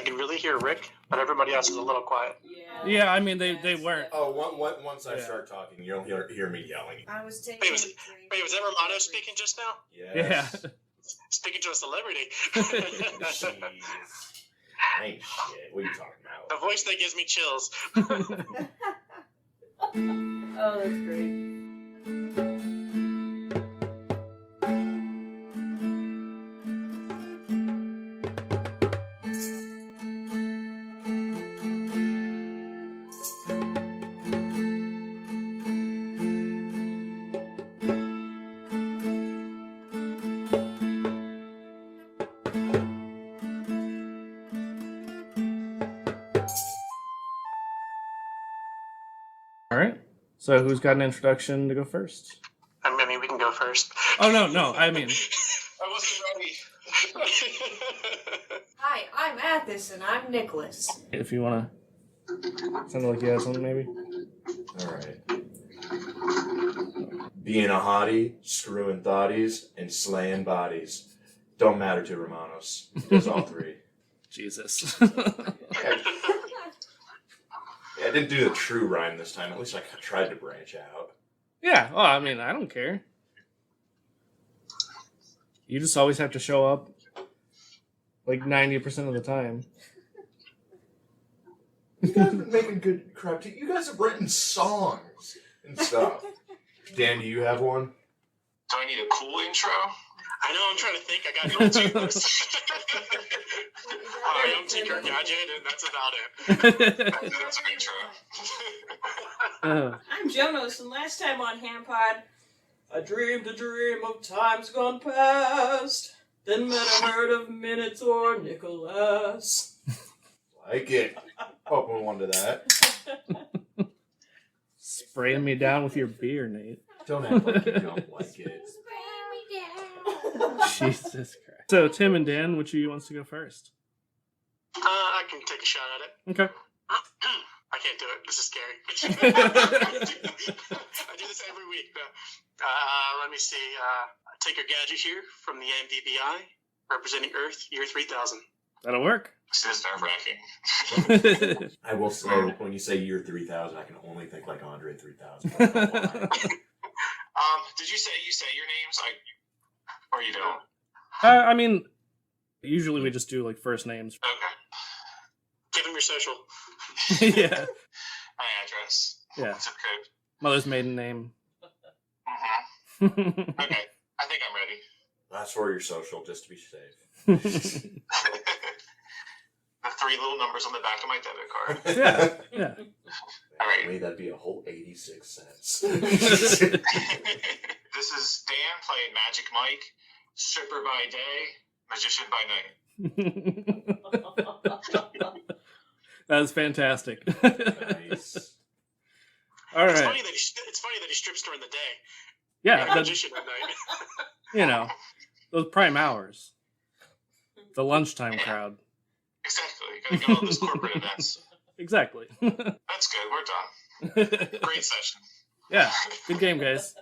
I can really hear Rick, but everybody else is a little quiet. Yeah, I mean, they weren't. Oh, once I start talking, you'll hear me yelling. I was taking. Wait, was that Romano speaking just now? Yes. Yeah. Speaking to a celebrity. Jeez. Ain't shit. What are you talking about? The voice that gives me chills. Oh, that's great. All right. So who's got an introduction to go first? I mean, we can go first. Oh, no. I mean, I wasn't ready. Hi, I'm Athos, and I'm Nicholas. if you want to sound like you have something, maybe. All right. Being a hottie, screwing thotties, and slaying bodies. Don't matter to Romanos. He does all three. Jesus. Yeah, I didn't do the true rhyme this time. At least I tried to branch out. Yeah. Well, I mean, I don't care. You just always have to show up like 90% of the time. You guys have been making good crap too. You guys have written songs and stuff. Dan, do you have one? Do I need a cool intro? I know, I'm trying to think. I got no tunes. Hi, I'm Tinker Gadget, and that's about it. That's an intro. I'm Jonas, and last time on Hampod, I dreamed a dream of times gone past, then met a herd of Minotaur Nicholas. Like it. Open one to that. Spraying me down with your beer, Nate. Don't act like you don't like it. Jesus Christ. So, Tim and Dan, which of you wants to go first? I can take a shot at it. Okay. I can't do it. This is scary. I do this every week. Let me see. Tinker Gadget here from the MDBI, representing Earth, year 3000. That'll work. This is nerve-wracking. I will say, when you say year 3000, I can only think like Andre 3000. I don't know why. Did you say your names? Or you don't? I mean, usually we just do like first names. Okay. Give him your social. Yeah. My address. Yeah. Zip code. Mother's maiden name. Mm-hmm. Okay. I think I'm ready. That's for your social, just to be safe. The 3 little numbers on the back of my debit card. Yeah. All right. Maybe that'd be a whole 86 cents. This is Dan playing Magic Mike, stripper by day, magician by night. That was fantastic. Nice. All It's right. funny that he strips during the day. Yeah, And a magician at night. you know, those prime hours. The lunchtime crowd. Exactly. Gotta get all those corporate events. Exactly. That's good. We're done. Great session. Yeah, good game, guys.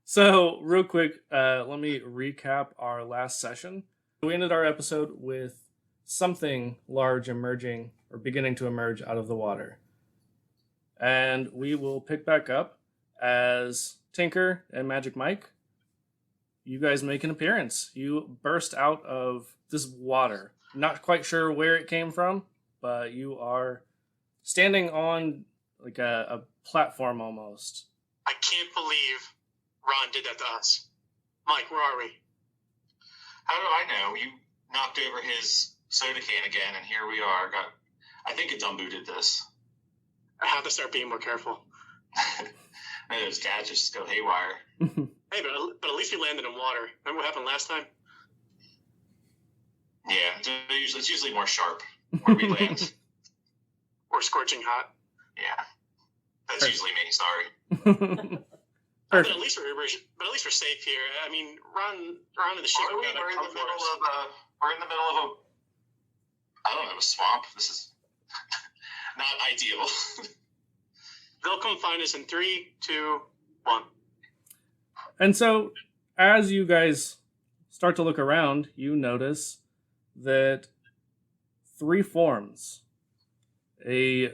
So, real quick, let me recap our last session. We ended our episode with something large emerging or beginning to emerge out of the water. And we will pick back up as Tinker and Magic Mike. You guys make an appearance. You burst out of this water. Not quite sure where it came from, but you are standing on like a platform almost. I can't believe Ron did that to us. Mike, where are we? How do I know? You knocked over his soda can again, and here we are. I think it unbooted this. I have to start being more careful. Maybe those gadgets just go haywire. Hey, but at least we landed in water. Remember what happened last time? Yeah, it's usually more sharp where we land. Or scorching hot. Yeah, that's usually me. Sorry. But at least we're safe here. I mean, Ron and the ship We're are in gonna the come for middle us. of we're in the middle of I don't know, a swamp. This is not ideal. They'll come find us in 3, 2, 1. And so, as you guys start to look around, you notice that 3 forms: a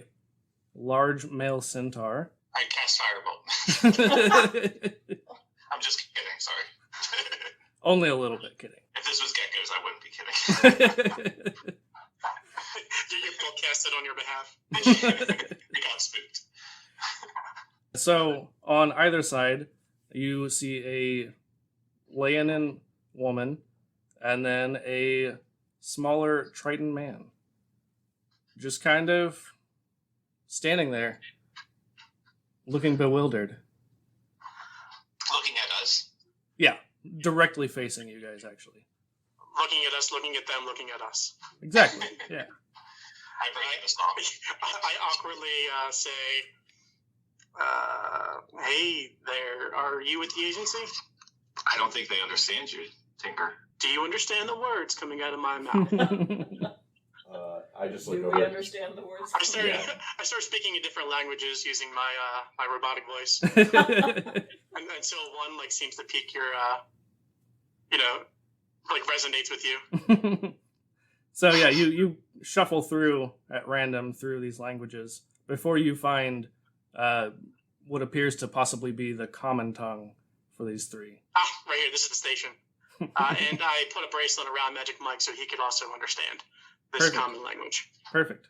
large male centaur. I cast Firebolt. I'm just kidding, sorry. Only a little bit kidding. If this was geckos, I wouldn't be kidding. Your book cast it on your behalf. We got spooked. So on either side, you see a Leonin woman and then a smaller Triton man. Just kind of standing there, looking bewildered. Looking at us. Yeah, directly facing you guys, actually. Looking at us, looking at them, looking at us. Exactly, yeah. I bring in the stop. I awkwardly say, hey there, are you with the agency? I don't think they understand you, Tinker. Do you understand the words coming out of my mouth? I just look Do over. we understand the words? I start Yeah. I start speaking in different languages using my my robotic voice, and so one like seems to pique your like resonates with you. So yeah, you shuffle through at random through these languages before you find what appears to possibly be the common tongue for these 3. Ah, right here. This is the station, and I put a bracelet around Magic Mike so he could also understand this Perfect. common language. Perfect.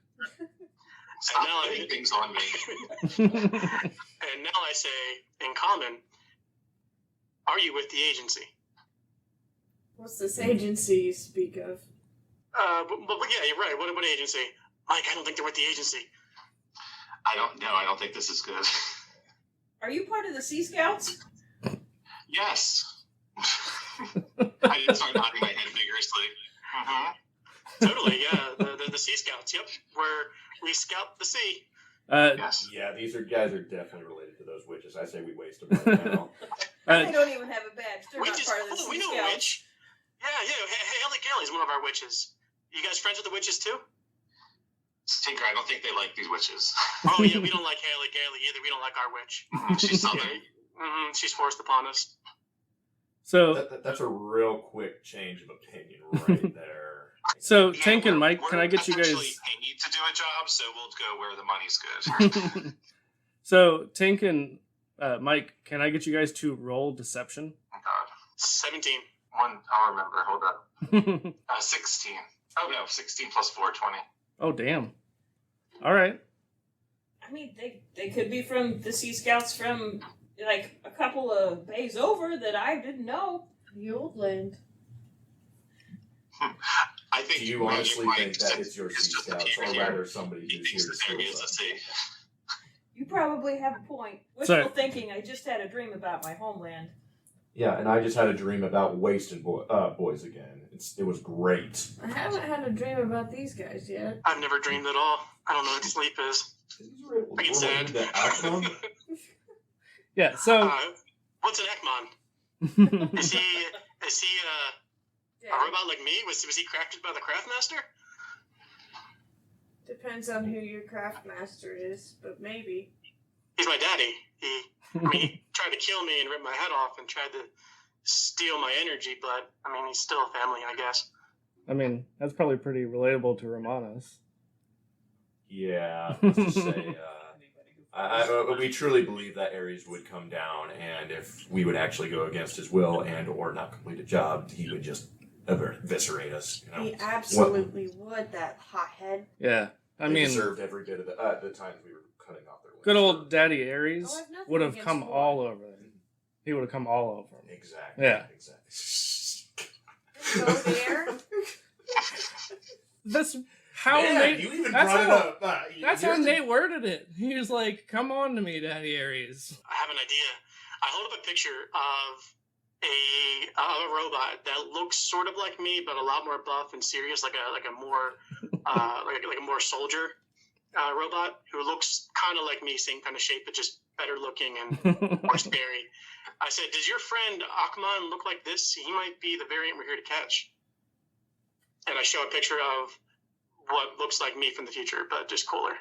Stop now putting I- things on me. And now I say in common, are you with the agency? What's this agency you speak of? But yeah, you're right. What agency? Mike, I don't think they're with the agency. I don't think this is good. Are you part of the Sea Scouts? Yes. I didn't start nodding my head vigorously. Mm-hmm. Totally, yeah. The Sea Scouts. Yep, we scout the sea. Yes. Yeah, these guys are definitely related to those witches. I say we waste them right now. They don't even have a badge. They're not Witches. part of the Oh, we Sea know a Scouts. witch. Yeah. Haley Galley's one of our witches. You guys friends with the witches too? Tinker, I don't think they like these witches. Oh yeah, we don't like Haley Galley either. We don't like our witch. She's southern. She's forced upon us. So That's a real quick change of opinion right there. so Yeah, Tank and we're- Mike, can I get you guys? essentially paid to do a job, so we'll go where the money's good. So Tank and Mike, can I get you guys to roll deception? Oh, God. 17. I'll remember. Hold up. 16. Oh, no. 16 plus 4, 20. Oh damn! All right. I mean, they could be from the Sea Scouts from like a couple of bays over that I didn't know. The old land. I think Do you Magic honestly Mike think that it's your is Sea just a Scouts, peer or here. rather somebody He who's here thinks to this steal area is a something? sea. You probably have a point. So- Wishful thinking. I just had a dream about my homeland. Yeah, and I just had a dream about wasting boys again. It was great. I haven't had a dream about these guys yet. I've never dreamed at all. I don't know what sleep is. I get sad. Yeah. So What's an Ekmon? Is he a robot like me? Was he crafted by the Craftmaster? Depends on who your craft master is, but maybe. He's my daddy. He tried to kill me and rip my head off and tried to steal my energy, but I mean, he's still a family, I guess. I mean, that's probably pretty relatable to Romanos. Yeah, let's just say, we truly believe that Ares would come down, and if we would actually go against his will and or not complete a job, he would just eviscerate us. You know, He absolutely would, that hothead. Yeah. I they mean, deserved every bit of the times we were cutting off their limbs. good old Daddy Ares Oh, I have nothing would have against come war. all over them. He would have come all over them. Exactly. Yeah. Exactly. Go there. That's how Man, Nate. you even that's brought how- it up. That's how Here's- Nate worded it. He was like, "Come on to me, Daddy Ares." I have an idea. I hold up a picture of a robot that looks sort of like me, but a lot more buff and serious, like a more like a more soldier robot who looks kind of like me, same kind of shape, but just better looking and more scary. I said, "Does your friend Akman look like this? He might be the variant we're here to catch." And I show a picture of what looks like me from the future, but just cooler.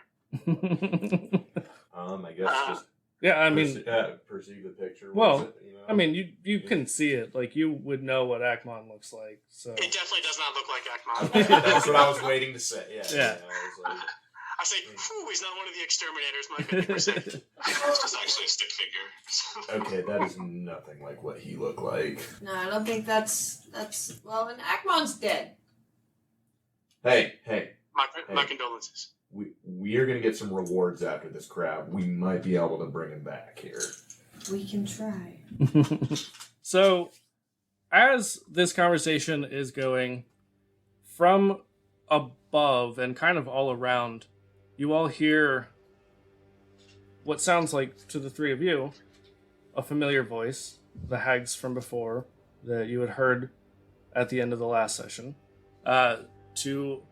I guess just Yeah, I mean, perceive the picture. well, was it, you know? I mean, you can see it. Like, you would know what Akmon looks like. So It definitely does not look like Akmon. Okay, that's what I was waiting to say. Yeah. Yeah. I was like, I say, phew, he's not one of the exterminators, my 50%. It's just actually a stick figure. okay, that is nothing like what he looked like. No, I don't think that's well, and Akmon's dead. Hey, My condolences. we are gonna get some rewards after this crap. We might be able to bring him back here. We can try. So, as this conversation is going, from above and kind of all around, you all hear what sounds like, to the three of you, a familiar voice, the hags from before that you had heard at the end of the last session. To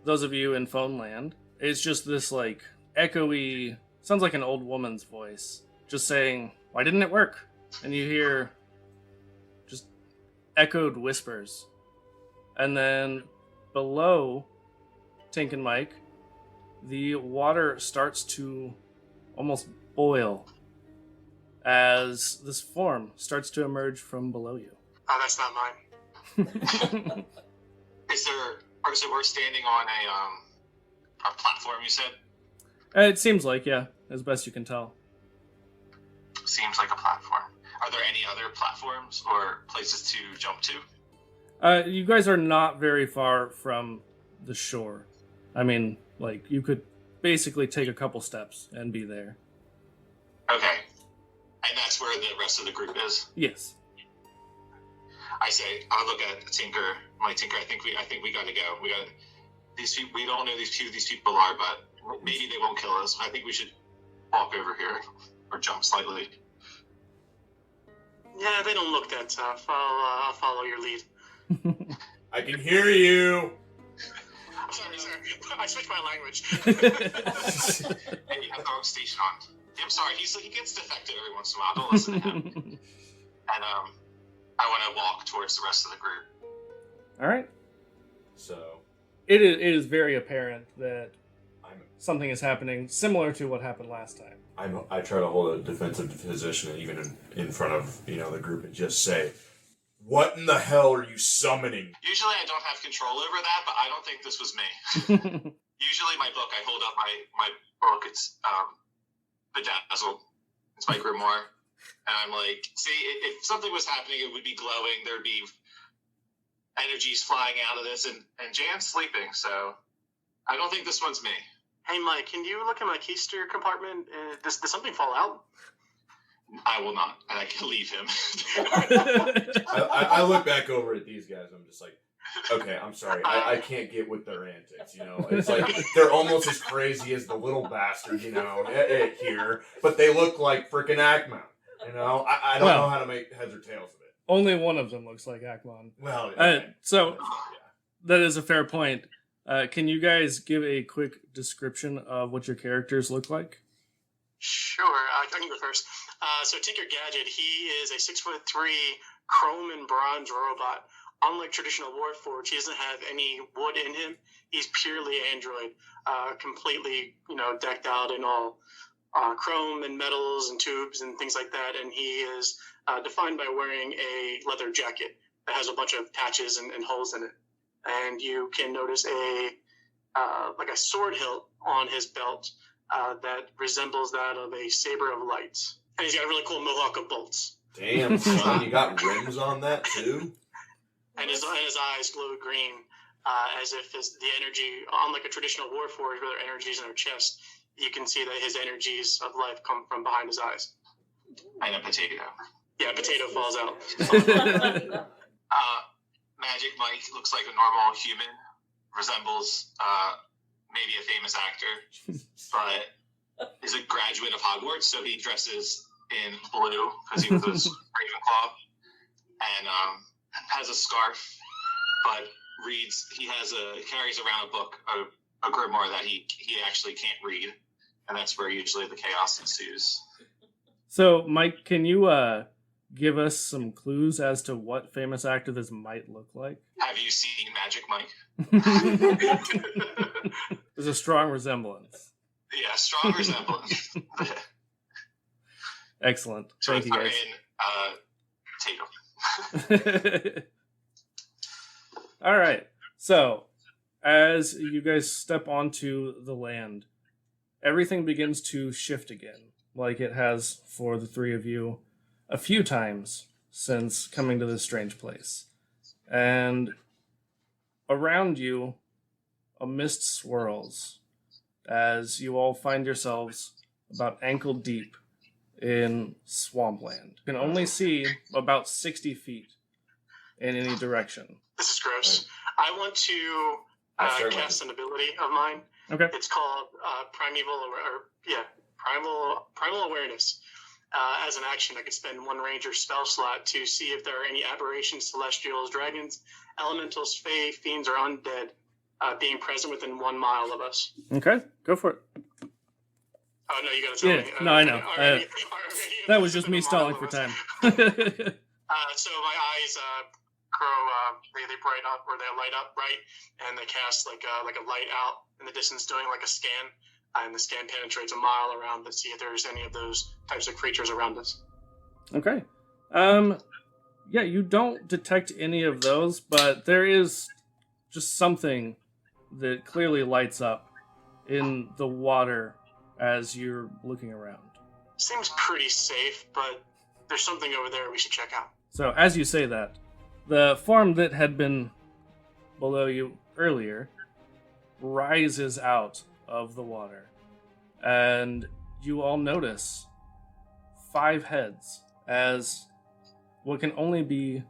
those of you in phone land, it's just this like echoey, sounds like an old woman's voice, just saying, "Why didn't it work?" And you hear just echoed whispers. And then below Tink and Mike, the water starts to almost boil as this form starts to emerge from below you. Oh, that's not mine. So we're standing on a platform, you said? It seems like, yeah, as best you can tell. Seems like a platform. Are there any other platforms or places to jump to? You guys are not very far from the shore. I mean, like, you could basically take a couple steps and be there. Okay. And that's where the rest of the group is? Yes. I say, I look at Tinker. My Tinker, I think we gotta go. We got these people. We don't know who these people are, but maybe they won't kill us. I think we should walk over here or jump slightly. Yeah, they don't look that tough. I'll follow your lead. I can hear you. Sorry. I switched my language. Hey, you have the wrong station on. I'm sorry. He gets defective every once in a while. Don't listen to him. And I want to walk towards the rest of the group. All right. So It is very apparent that I'm something is happening similar to what happened last time. I try to hold a defensive position, and even in front of the group, and just say, "What in the hell are you summoning?" Usually I don't have control over that, but I don't think this was me. Usually my book, I hold up my book. It's Bedazzled. It's my grimoire. And I'm like, see, if something was happening, it would be glowing. There'd be energies flying out of this, and Jan's sleeping, so I don't think this one's me. Hey, Mike, can you look at my keister compartment? Does something fall out? I will not, and I can leave him. I look back over at these guys. I'm just like, okay, I'm sorry. I can't get with their antics. It's like they're almost as crazy as the little bastard, here, but they look like freaking Akmon. I don't know how to make heads or tails of it. Only one of them looks like Akmon. Well, So that is a fair point. Can you guys give a quick description of what your characters look like? Sure, I can go first. So Tinker Gadget, he is a 6'3" chrome and bronze robot. Unlike traditional Warforged, he doesn't have any wood in him. He's purely android, completely, decked out in all chrome and metals and tubes and things like that. And he is defined by wearing a leather jacket that has a bunch of patches and holes in it. And you can notice a sword hilt on his belt that resembles that of a saber of lights. And he's got a really cool mohawk of bolts. Damn, son, you got rims on that too? And his eyes glow green, as if the energy, unlike a traditional Warforged where their energy is in their chest, you can see that his energies of life come from behind his eyes. And a potato. Yeah, potato falls out. Magic Mike looks like a normal human, resembles maybe a famous actor, but is a graduate of Hogwarts, so he dresses in blue because he was a Ravenclaw, and has a scarf, but carries around a book, a grimoire that he actually can't read, and that's where usually the chaos ensues. So, Mike, can you give us some clues as to what famous actor this might look like? Have you seen Magic Mike? There's a strong resemblance. Yeah, strong resemblance. Excellent. So Thank you, fire guys. in Tatum. All right. So, as you guys step onto the land, everything begins to shift again, like it has for the three of you a few times since coming to this strange place. And around you, a mist swirls as you all find yourselves about ankle deep in swampland. You can only see about 60 feet in any direction. This is gross. I want to cast an ability of mine. Okay. It's called primal awareness. As an action, I could spend one ranger spell slot to see if there are any aberrations, celestials, dragons, elementals, fae, fiends, or undead being present within 1 mile of us. Okay, go for it. Oh no, you gotta tell me. No, I know. Already That was just me within a mile stalling of for us. time. So my eyes grow, they bright up, or they light up bright, and they cast like a light out in the distance, doing like a scan, and the scan penetrates a mile around to see if there's any of those types of creatures around us. Okay. Yeah, you don't detect any of those, but there is just something that clearly lights up in the water as you're looking around. Seems pretty safe, but there's something over there we should check out. So, as you say that, the form that had been below you earlier rises out of the water, and you all notice 5 heads as what can only be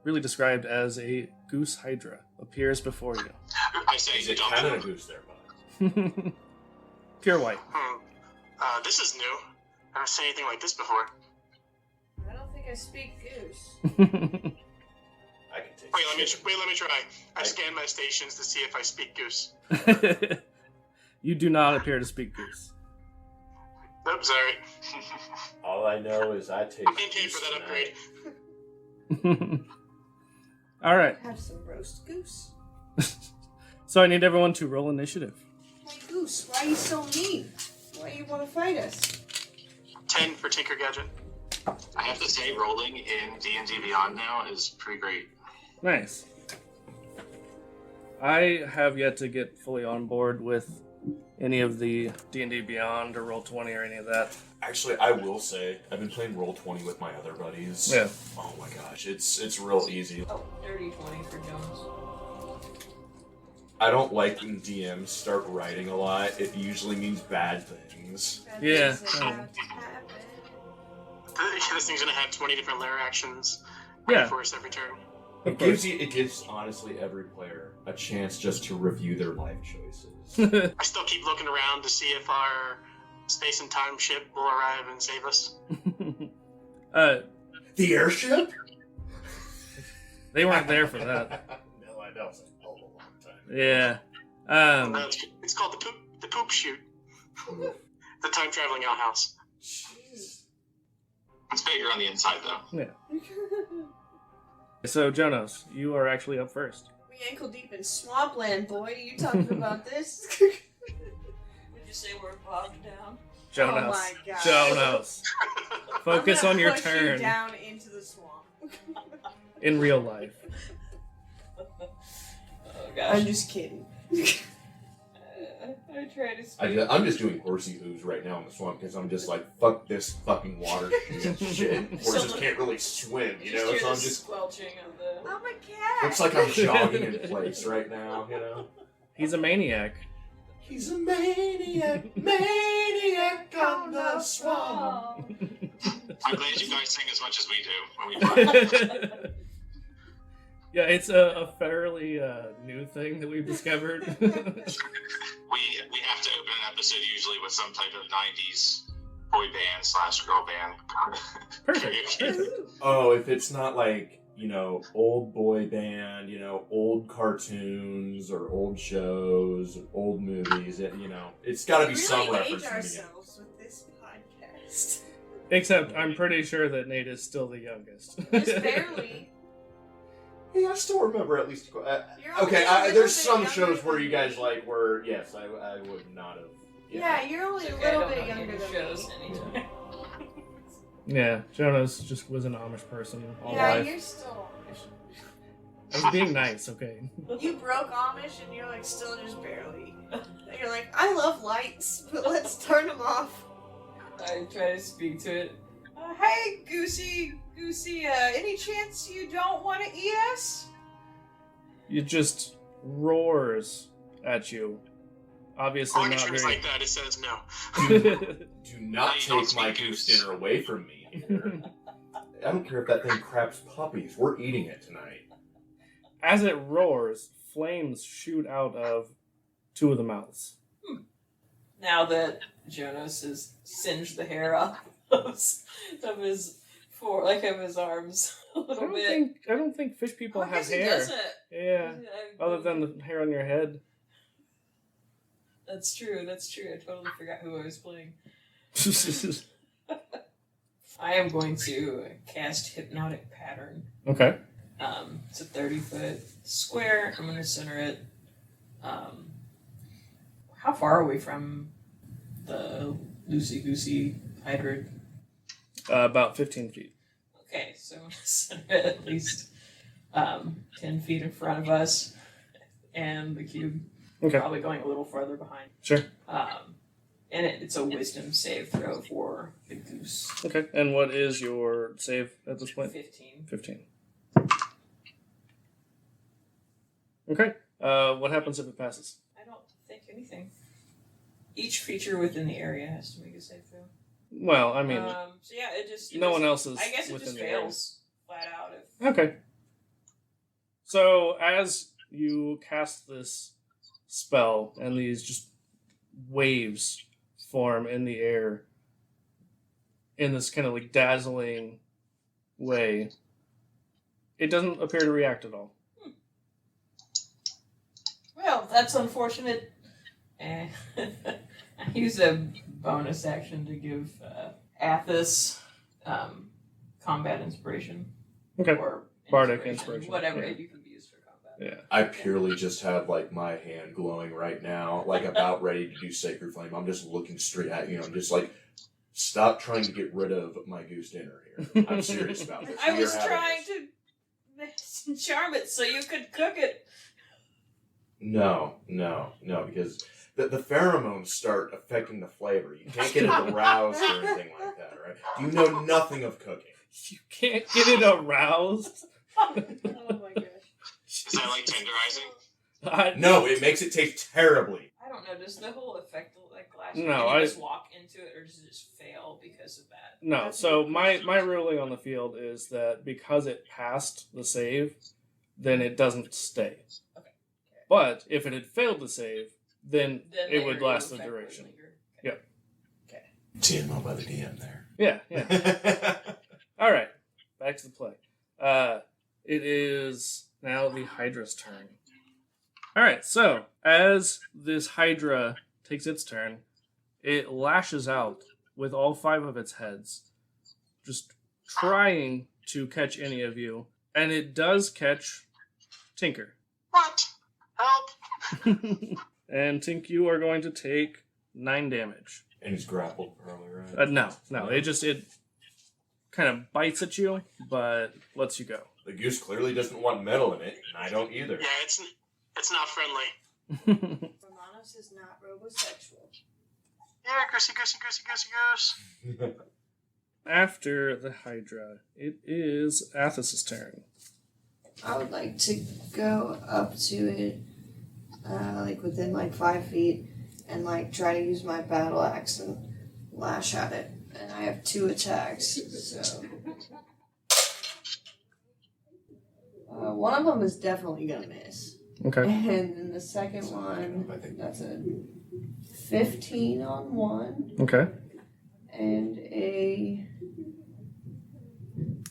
really described as a goose hydra appears before you. I say Is it dump kind of a him. goose there, bud? Pure white. This is new. I haven't seen anything like this before. I don't think I speak goose. I can taste Wait, let me try. I scan my stations to see if I speak goose. You do not appear to speak goose. Nope, sorry. All I know is I taste. I didn't pay for that upgrade. All right. Have some roast goose. So I need everyone to roll initiative. Hey Goose, why are you so mean? Why you want to fight us? 10 for Tinker Gadget. I have to say, rolling in D&D Beyond now is pretty great. Nice. I have yet to get fully on board with any of the D&D Beyond or Roll20 or any of that. Actually, I will say I've been playing Roll20 with my other buddies. Yeah. Oh my gosh, it's real easy. Oh, dirty 20 for Jones. I don't like when DMs start writing a lot. It usually means bad things. Bad Yeah. things are about to happen. This thing's gonna have 20 different lair actions. Yeah. For us every turn. It gives honestly every player a chance just to review their life choices. I still keep looking around to see if our space and time ship will arrive and save us. The airship? They weren't there for that. No, I know. It's like, oh, a long time. Yeah. No, it's called the poop chute. The time traveling outhouse. Jeez. It's bigger on the inside, though. So, Jonas, you are actually up first. We ankle deep in swampland, boy. You talking about this? Would you say we're bogged down? Jonas. Oh my god. Jonas. Focus I'm on gonna your push turn You down into the swamp. in real life. Oh gosh. I'm just kidding. I try to speak. I'm just doing horsey hooves right now in the swamp because I'm just like, fuck this fucking water shit. Horses can't really swim, you know? hear So the I'm just. squelching of the. I'm a cat. Looks like I'm jogging in place right now, you know? He's a maniac. He's a maniac, maniac on the swamp. I'm glad you guys sing as much as we do when we play. Yeah, it's a fairly new thing that we've discovered. We have to open an episode usually with some type of 90s boy band / girl band. Perfect. Perfect. Oh, if it's not like, you know, old boy band, you know, old cartoons or old shows, or old movies, you know, it's got to be We some really reference. age in the beginning. ourselves with this podcast. Except I'm pretty sure that Nate is still the youngest. Just barely. Yeah, I still remember at least. You're Okay, only a little there's bit some younger shows where than you guys me. like were. Yes, I would not have. Yeah, you're only It's a okay, I little don't bit know younger any than shows me. anytime. Yeah, Jonas just was an Amish person all Yeah, life. you're still Amish. I was being nice, okay? You broke Amish and you're like still just barely. You're like, I love lights, but let's turn them off. I try to speak to it. Hey, Goosey, any chance you don't want to eat us? It just roars at you. Obviously All not creatures very... like that, it says no. Do not you don't take my speak goose goose. dinner away from me here. I don't care if that thing craps puppies. We're eating it tonight. As it roars, flames shoot out of two of the mouths. Now that Jonas has singed the hair off of his of his arms a little bit. I don't think fish people I have guess he hair. doesn't. Yeah. Other than the hair on your head. That's true. I totally forgot who I was playing. I am going to cast Hypnotic Pattern. Okay. It's a 30-foot square. I'm going to center it. How far are we from the loosey-goosey hybrid? About 15 feet. Okay, so I'm going to center it at least 10 feet in front of us, and the cube Okay. probably going a little farther behind. Sure. And it's a wisdom save throw for the goose. Okay. And what is your save at this point? 15. 15. Okay. What happens if it passes? I don't think anything. Each feature within the area has to make a save throw. Well, I mean, So yeah, it no just, one else is I guess it within just the area. fails flat out. If Okay. So as you cast this spell and these just waves form in the air in this kind of like dazzling way, it doesn't appear to react at all. Well, that's unfortunate. I use a bonus action to give Athos combat inspiration. Okay. Or Bardic inspiration, Whatever yeah. you can use for combat. Yeah. I purely just have like my hand glowing right now, like about ready to do Sacred Flame. I'm just looking straight at you. I'm just like, stop trying to get rid of my goose dinner here. I'm serious about this. I We are was having trying this. to charm it so you could cook it. No, because the pheromones start affecting the flavor. You can't get it aroused or anything like that, right? You know nothing of cooking. You can't get it aroused. Oh my gosh. Is that like tenderizing? No, it makes it taste terribly. I don't know. Does the whole effect like last? No, Can you I- just walk into it, or does it just fail because of that? No, That's a so good my question. ruling on the field is that because it passed the save, then it doesn't stay. Okay. But if it had failed the save, then Then it the would area last the effect would duration. linger. Yep. TMO by the DM there. Yeah, yeah. All right, back to the play. It is now the Hydra's turn. All right, so as this Hydra takes its turn, it lashes out with all 5 of its heads, just trying to catch any of you, and it does catch Tinker. What? Help! And Tink, you are going to take 9 damage. And he's grappled probably, right? No, it kind of bites at you, but lets you go. The goose clearly doesn't want metal in it, and I don't either. Yeah, it's not friendly. Romanos is not robosexual. Yeah, goosey. After the Hydra, it is Athos's turn. I would like to go up to it, like within like 5 feet, and like try to use my battle axe and lash at it. And I have 2 attacks, so one of them is definitely gonna miss, Okay. and then the second one, that's a 15 on one Okay. and a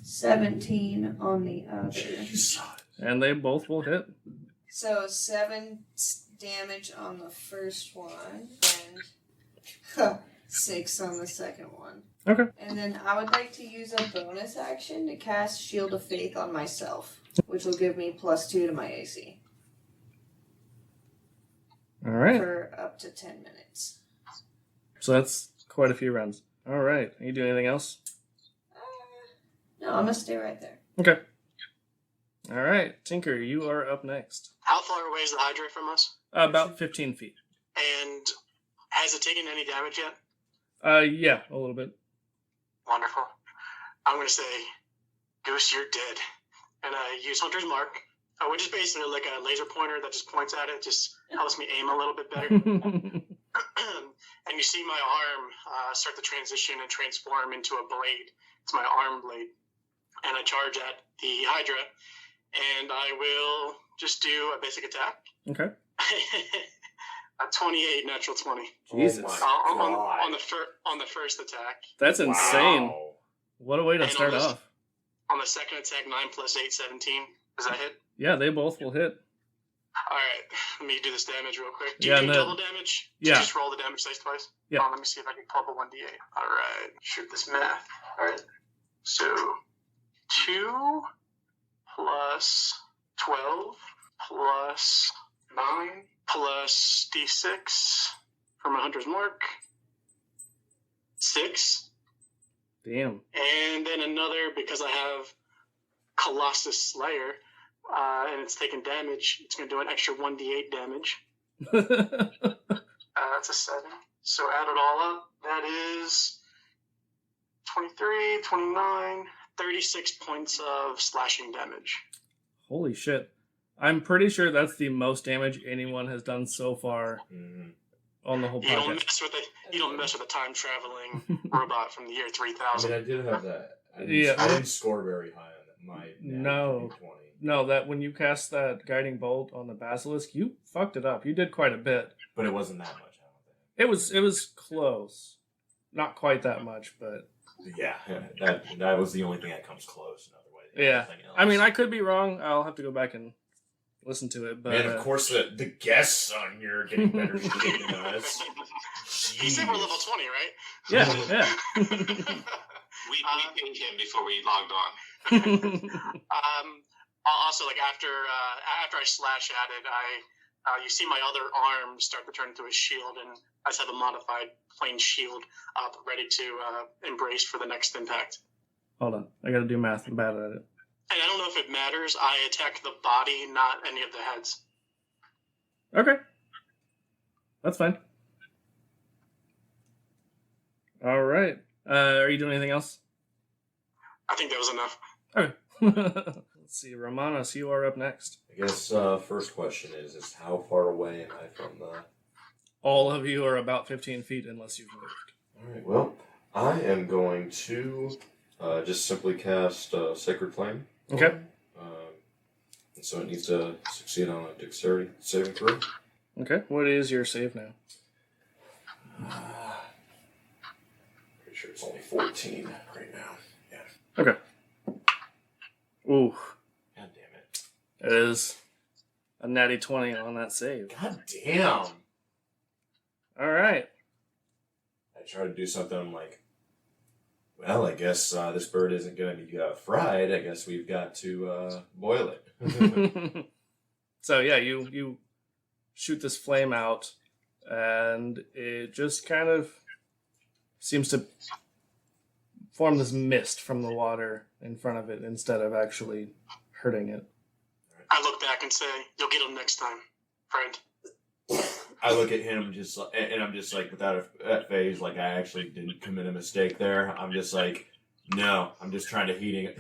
17 on the other. And they both will hit. So 7 damage on the first one and 6 on the second one. Okay. And then I would like to use a bonus action to cast Shield of Faith on myself, which will give me +2 to my AC All right. for up to 10 minutes. So that's quite a few rounds. All right. Are you doing anything else? No, I'm gonna stay right there. Okay. All right, Tinker, you are up next. How far away is the Hydra from us? About 15 feet. And has it taken any damage yet? Yeah, a little bit. Wonderful. I'm going to say, Goose, you're dead. And I use Hunter's Mark, which is basically like a laser pointer that just points at it, just helps me aim a little bit better. And you see my arm start to transition and transform into a blade. It's my arm blade. And I charge at the Hydra, and I will just do a basic attack. Okay. A 28 natural 20. Jesus. Oh my God. On the first attack. That's insane. Wow. What a way to And start on this- off. On the second attack, 9 plus 8, 17. Does that hit? Yeah, they both will hit. All right. Let me do this damage real quick. Do Yeah, you do no. double damage? Yeah. Just roll the damage dice twice? Yeah. Oh, let me see if I can pull up a 1d8. All right. Shoot this math. All right. So 2 plus 12 plus 9 plus d6 from a Hunter's Mark. 6. Damn. And then another, because I have Colossus Slayer, and it's taking damage, it's going to do an extra 1d8 damage. That's a 7. So add it all up, that is 23, 29, 36 points of slashing damage. Holy shit. I'm pretty sure that's the most damage anyone has done so far Mhm. on the whole You don't podcast. mess with it. You don't mess with a time traveling robot from the year I 3000. mean, I did have that. I Yeah. didn't score very high on my No. 20. No, that when you cast that guiding bolt on the basilisk, you fucked it up. You did quite a bit. But it wasn't that much, I don't think. It was close. Not quite that much, but Yeah, that was the only thing that comes close. Another way. yeah. Everything else. I mean, I could be wrong. I'll have to go back and listen to it, but Man, of course the guests on here are getting better shit than us. He said we're level 20, right? yeah, yeah. We paid him before we logged on. Also, like after I slash at it, you see my other arm start to turn into a shield, and I just have a modified plain shield up, ready to embrace for the next impact. Hold on. I gotta do math. I'm bad at it. And I don't know if it matters. I attack the body, not any of the heads. Okay. That's fine. All right. Are you doing anything else? I think that was enough. Okay. Let's see. Romanos, you are up next. I guess first question is how far away am I from the... All of you are about 15 feet unless you've moved. Alright, well, I am going to just simply cast Sacred Flame. Okay. And so it needs to succeed on a dexterity saving throw. Okay. What is your save now? Pretty sure it's only 14 right now. Yeah. Okay. Ooh. God damn it. It is a natty 20 on that save. God damn! All right. I try to do something, I'm like, well, I guess this bird isn't going to be fried. I guess we've got to boil it. So yeah, you shoot this flame out, and it just kind of seems to form this mist from the water in front of it instead of actually hurting it. I look back and say, "You'll get him next time, friend." I look at him just like, and I'm just like, without a phase, like I actually didn't commit a mistake there. I'm just like, no, I'm just trying to heat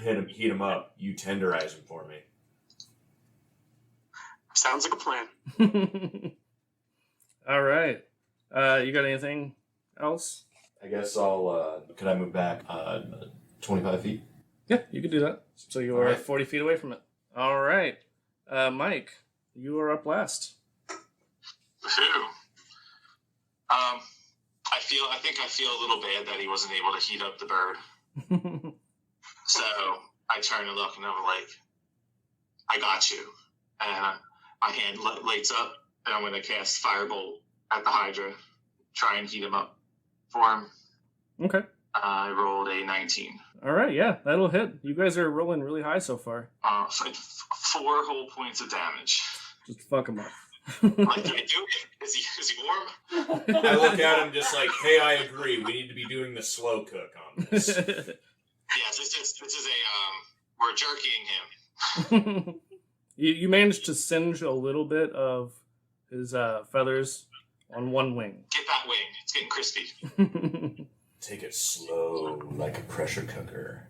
him up. You tenderize him for me. Sounds like a plan. All right. You got anything else? I guess I'll. Could I move back 25 feet? Yeah, you could do that. So you All are right. 40 feet away from it. All right. Mike, you are up last. Woohoo. I think I feel a little bad that he wasn't able to heat up the bird. So I turn and look, and I'm like, I got you. And my hand lights up, and I'm going to cast Firebolt at the Hydra, try and heat him up for him. Okay. I rolled a 19. All right. Yeah, that'll hit. You guys are rolling really high so far. So 4 whole points of damage. Just fuck them up. Like, can I do it? Is he warm? I look at him just like, hey, I agree. We need to be doing the slow cook on this. Yeah, This is a we're jerkying him. You managed to singe a little bit of his feathers on one wing. Get that wing. It's getting crispy. Take it slow, like a pressure cooker.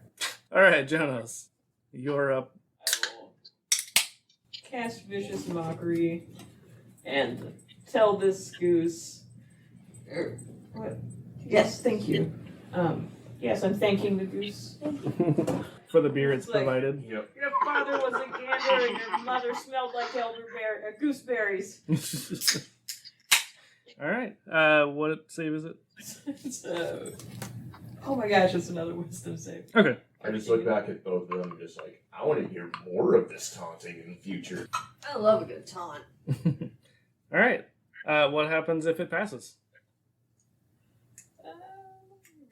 All right, Jonas, you're up. I will cast Vicious Mockery and tell this goose. What? Yes, thank you. Yes, I'm thanking the goose. For the beer it's It's like- provided. Yep. Your father was a gander and your mother smelled like gooseberries. All right. What save is it? So, oh my gosh, it's another wisdom save. Okay. I just look back at both of them and just like, I want to hear more of this taunting in the future. I love a good taunt. All right. What happens if it passes?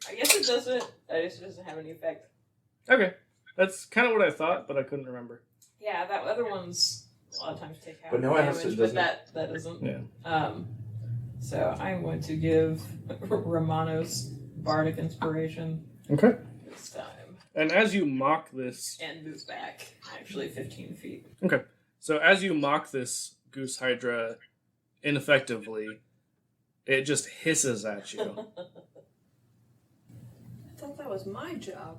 I guess it doesn't. I guess it doesn't have any effect. Okay. That's kind of what I thought, but I couldn't remember. Yeah, that other one's a lot of times take half But no, damage, it but doesn't. that doesn't. Yeah. So I'm going to give Romanos Bardic Inspiration Okay. this time And as you mock this, and move back actually 15 feet. so as you mock this goose hydra ineffectively, it just hisses at you. I thought that was my job.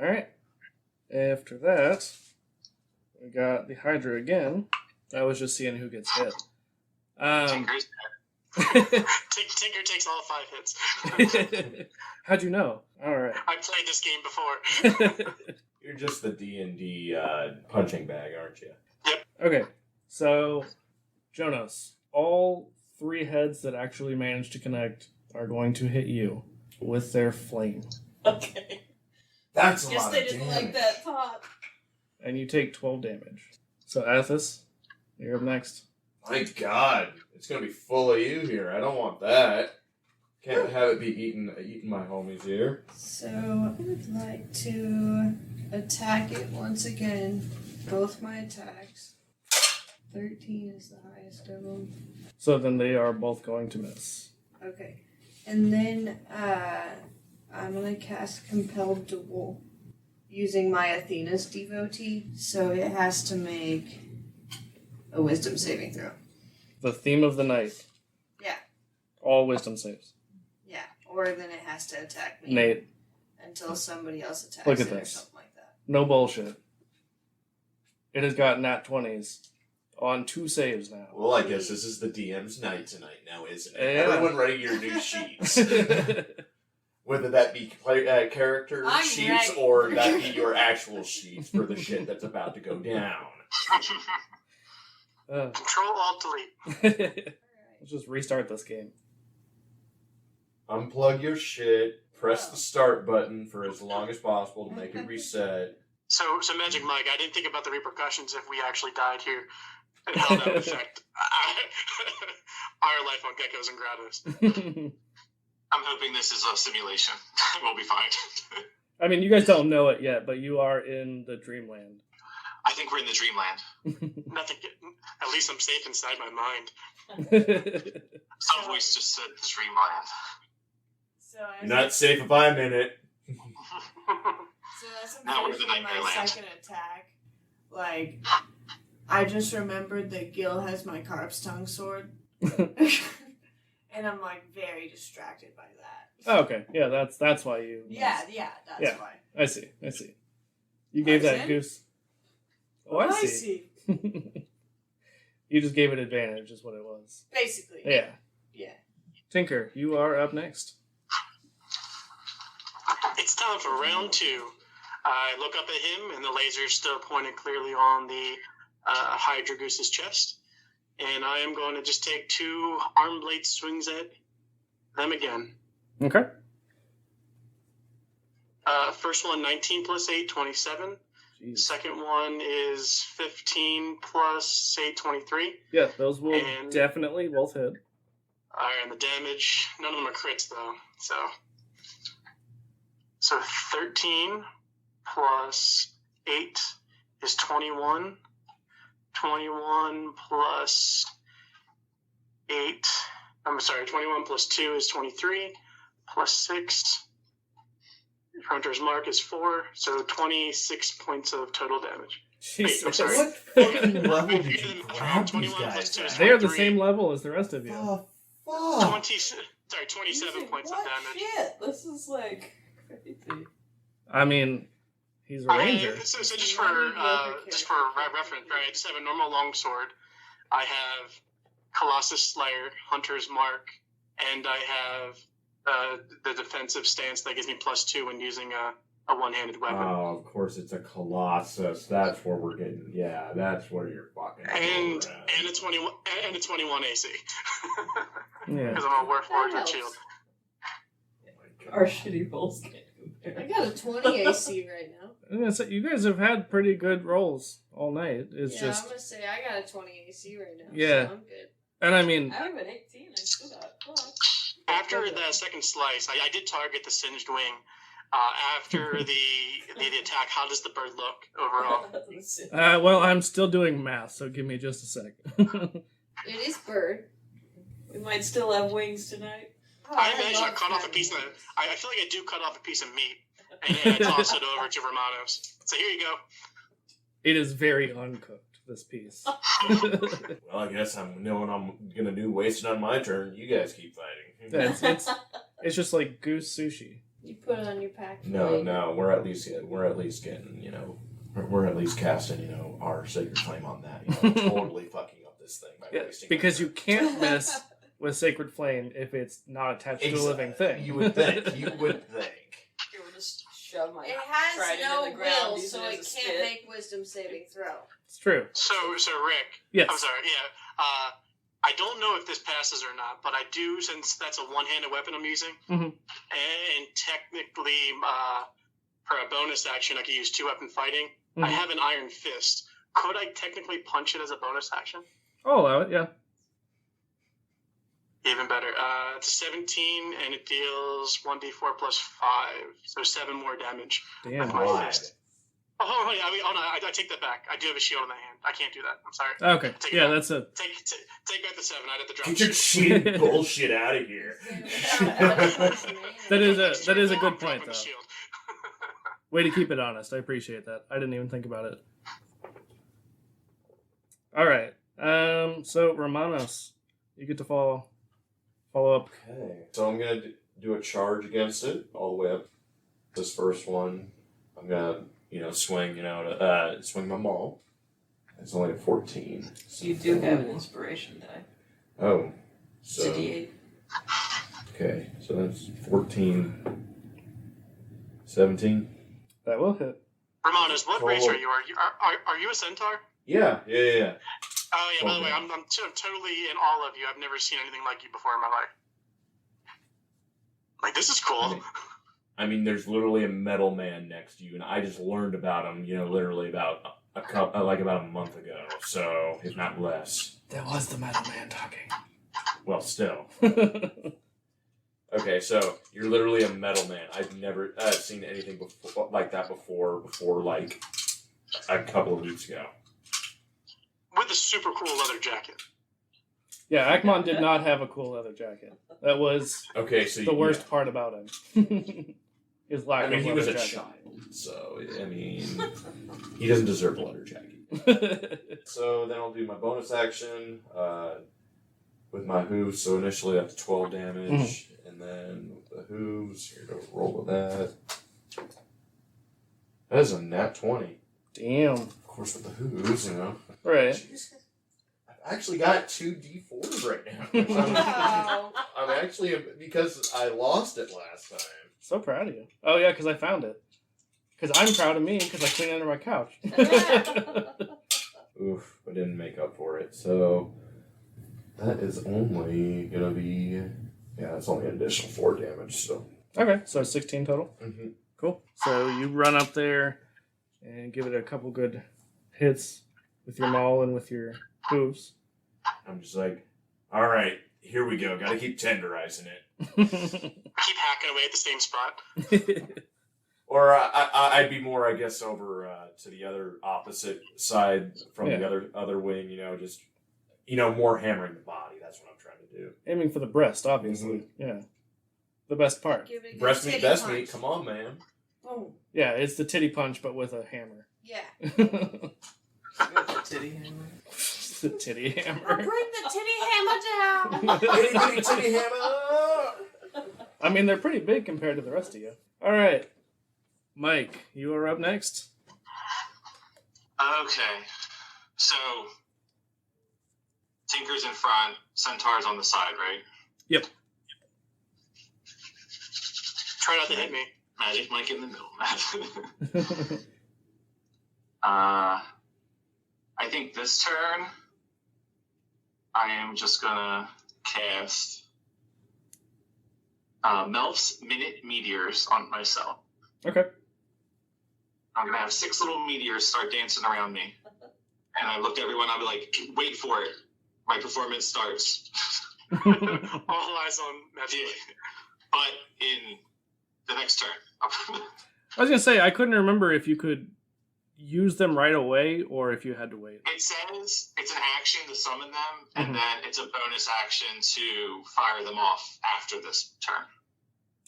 All right. After that, we got the hydra again. I was just seeing who gets hit. Tinker's Tinker takes all 5 hits. How'd you know? All right. I played this game before. You're just the D&D punching bag, aren't you? Okay, so Jonas, all 3 heads that actually managed to connect are going to hit you with their flame, Okay. That's a Guess lot they of didn't damage. like that thought. and you take 12 damage. So Athos, you're up next. My God, it's gonna be full of you here. I don't want that. Can't have it be eating my homies here. So I would like to attack it once again. Both my attacks. 13 is the highest of them. So then they are both going to miss. Okay. And then I'm going to cast Compelled Duel using my Athena's devotee. So it has to make a wisdom saving throw. The theme of the night. Yeah. All wisdom saves. Yeah. Or then it has to attack me Nate, until somebody else attacks Look at it or this. something like that. no bullshit. It has got nat 20s on 2 saves now. Well, I guess this is the DM's night tonight now, isn't it? Yeah. Everyone ready your new sheets. Whether that be character I'm sheets ready. or that be your actual sheets for the shit that's about to go down. Control Alt Delete. Let's just restart this game. Unplug your shit, press the start button for as long as possible to make it reset. So Magic Mike, I didn't think about the repercussions if we actually died here and how that would affect our life on Geckos and Grados. I'm hoping this is a simulation. We'll be fine. I mean, you guys don't know it yet, but you are in the dreamland. I think we're in the dreamland. Nothing. At least I'm safe inside my mind. Some voice just said dreamland. So You're not safe if I'm in it. So as I'm Now we're in the finishing my nightmare land. second attack, like, I just remembered that Gil has my Carp's Tongue sword. And I'm, like, very distracted by that. Oh, okay, yeah, that's why you. Yeah, that's Yeah. why. I see. You gave that Poison? goose. Oh, I see. see. You just gave it advantage, is what it was. Basically. Yeah. Yeah. Tinker, you are up next. It's time for round 2. I look up at him, and the laser is still pointed clearly on the Hydra Goose's chest. And I am going to just take 2 arm blade swings at them again. Okay. First one, 19 plus 8, 27. Jeez. Second one is 15 plus 8, 23. Yeah, those will And- definitely both hit. And the damage, none of them are crits though. So 13 plus 8 is 21. 21 plus 8, 21 plus 2 is 23. Plus 6 Hunter's Mark is 4, so 26 points of total damage. Jesus. I'm sorry. What fucking level did you grab these 21 plus guys 2 is at? They are the 23. same level as the rest of you. Oh, fuck. 27 points of what damage. Shit, this is like crazy. I mean, he's a ranger. So just for reference, right? I just have a normal longsword. I have Colossus Slayer, Hunter's Mark, and I have the defensive stance that gives me +2 when using a one-handed weapon. Oh, of course, it's a Colossus. That's where we're getting. Yeah, that's where you're fucking. And over at. a 21 AC. Yeah. Because I'm a Warforged That with helps. shield. Oh my God. Our shitty rolls can't I compare. got a 20 AC right now. I'm gonna say, you guys have had pretty good rolls all night. It's yeah, just, I'm gonna say I got a 20 AC right now. Yeah. So I'm good. and I mean, I have an 18. I still got fuck. After that second slice, I did target the singed wing. After the attack, how does the bird look overall? well, I'm still doing math, so give me just a sec. It is bird. We might still have wings tonight. Oh, I imagine I love cut off a having piece of. wings. I feel like I do cut off a piece of meat and I toss it over to Romanos. So here you go. It is very uncooked, this piece. Well, I guess I'm knowing I'm gonna do wasted on my turn. You guys keep fighting. It's just like goose sushi. You put it on your pack. No, we're at least getting, we're at least casting, our sacred flame on that. Totally fucking up this thing by Yeah, wasting. because my you can't mess with Sacred Flame if it's not attached to a living thing. You would think. You would think. You would just shove my It has trident no in the ground, will, use so it it as a can't spit. make wisdom saving throw. It's true. So Rick. Yes. I'm sorry. Yeah. I don't know if this passes or not, but I do, since that's a one-handed weapon I'm using, Mhm. and technically for a bonus action I could use 2-weapon fighting. I Mhm. have an iron fist. Could I technically punch it as a bonus action? I'll allow it, yeah. Even better. It's a 17, and it deals 1d4 plus 5, so 7 more damage. Damn. With my God. fist. Oh no! I take that back. I do have a shield in my hand. I can't do that. I'm sorry. Okay, Take it yeah, back. that's it. Take back the 7. I'd have to drop. Get the your shield. cheating bullshit out of here. That is a good I'm point, dropping the though. shield. Way to keep it honest. I appreciate that. I didn't even think about it. All right. So Romanos, you get to follow up. Okay. So I'm gonna do a charge against it all the way up. This first one, I'm gonna swing swing my maul. It's only a 14. You do have an inspiration die. Oh, It's a so D8. okay, so that's 14, 17. That will hit. Romanos, what Cool. race are you? Are you a centaur? Yeah. Oh yeah. By the way, I'm totally in awe of you. I've never seen anything like you before in my life. Like, this is cool. I mean, there's literally a metal man next to you, and I just learned about him, literally about about a month ago. So if not less. That was the Metal Man talking. Well, still. Okay, so you're literally a metal man. I've never seen anything like that before like a couple of weeks ago. With a super cool leather jacket. Yeah, Akmon did not have a cool leather jacket. That was Okay, so the worst part about him. His lack I mean, of he was leather a jacket. child, so I mean, he doesn't deserve a leather jacket. So then I'll do my bonus action with my hooves. So initially that's 12 damage, and then with the hooves, you're gonna roll with that. That is a nat 20. Damn. Of course, with the hooves, Right. Jeez. I've actually got 2 D4s right now. Wow. I'm actually, because I lost it last time. So proud of you. Oh yeah, because I found it. Because I'm proud of me because I cleaned under my couch. Oof, I didn't make up for it. So that is only gonna be, it's only an additional 4 damage. So Okay, so 16 total. Mhm. Cool. So you run up there and give it a couple good hits with your maul and with your hooves. I'm just like, all right, here we go. Got to keep tenderizing it. Keep hacking away at the same spot. Or I'd be more, I guess, over to the other opposite side from the other wing. Just more hammering the body. That's what I'm trying to do. Aiming for the breast, obviously. Yeah. The best part. Give it a good Breast meat, titty best punch. meat. Come on, man. Boom. Yeah, it's the titty punch, but with a hammer. Yeah. The With the titty hammer. titty I'll hammer. bring the titty hammer down. Itty bitty titty hammer. I mean, they're pretty big compared to the rest of you. All right, Mike, you are up next. Okay. So, Tinker's in front, Centaur's on the side, right? Yep. Try not to hit me. Magic Mike in the middle. I think this turn, I am just gonna cast Melf's Minute Meteors on myself. Okay. I'm gonna have 6 little meteors start dancing around me. And I looked at everyone, I'll be like, wait for it. My performance starts. All eyes on Matthew. But in the next turn. I was gonna say I couldn't remember if you could use them right away or if you had to wait. It says it's an action to summon them, and Mhm. then it's a bonus action to fire them off after this turn.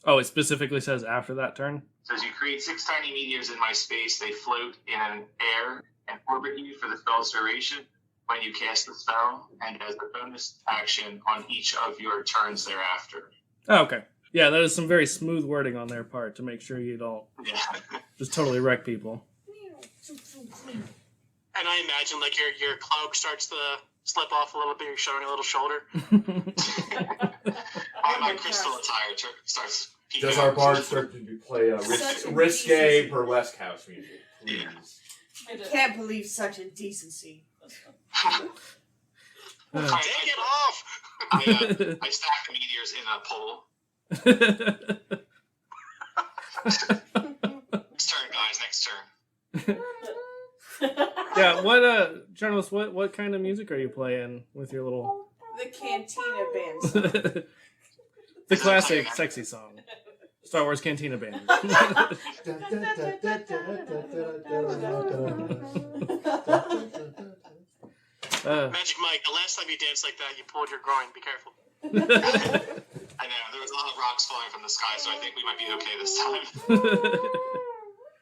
Oh, it specifically says after that turn. It says you create 6 tiny meteors in my space. They float in an air and orbit you for the spell's duration when you cast the spell, and as a bonus action on each of your turns thereafter. Oh, okay. Yeah, that is some very smooth wording on their part to make sure you don't Yeah. just totally wreck people. And I imagine like your cloak starts to slip off a little bit. You're showing a little shoulder. My crystal attire starts. peeking Does our out. bard start to play Such a risque decency. burlesque house music? Yeah. Please. Can't believe such indecency. Take it off! I stack the meteors in a pole. Next turn, guys. Next turn. Yeah, what Jonas, what kind of music are you playing with your little The Cantina Band. the classic sexy song? Star Wars Cantina Band. Magic Mike, the last time you danced like that, you pulled your groin. Be careful. I know there was a lot of rocks falling from the sky, so I think we might be okay this time.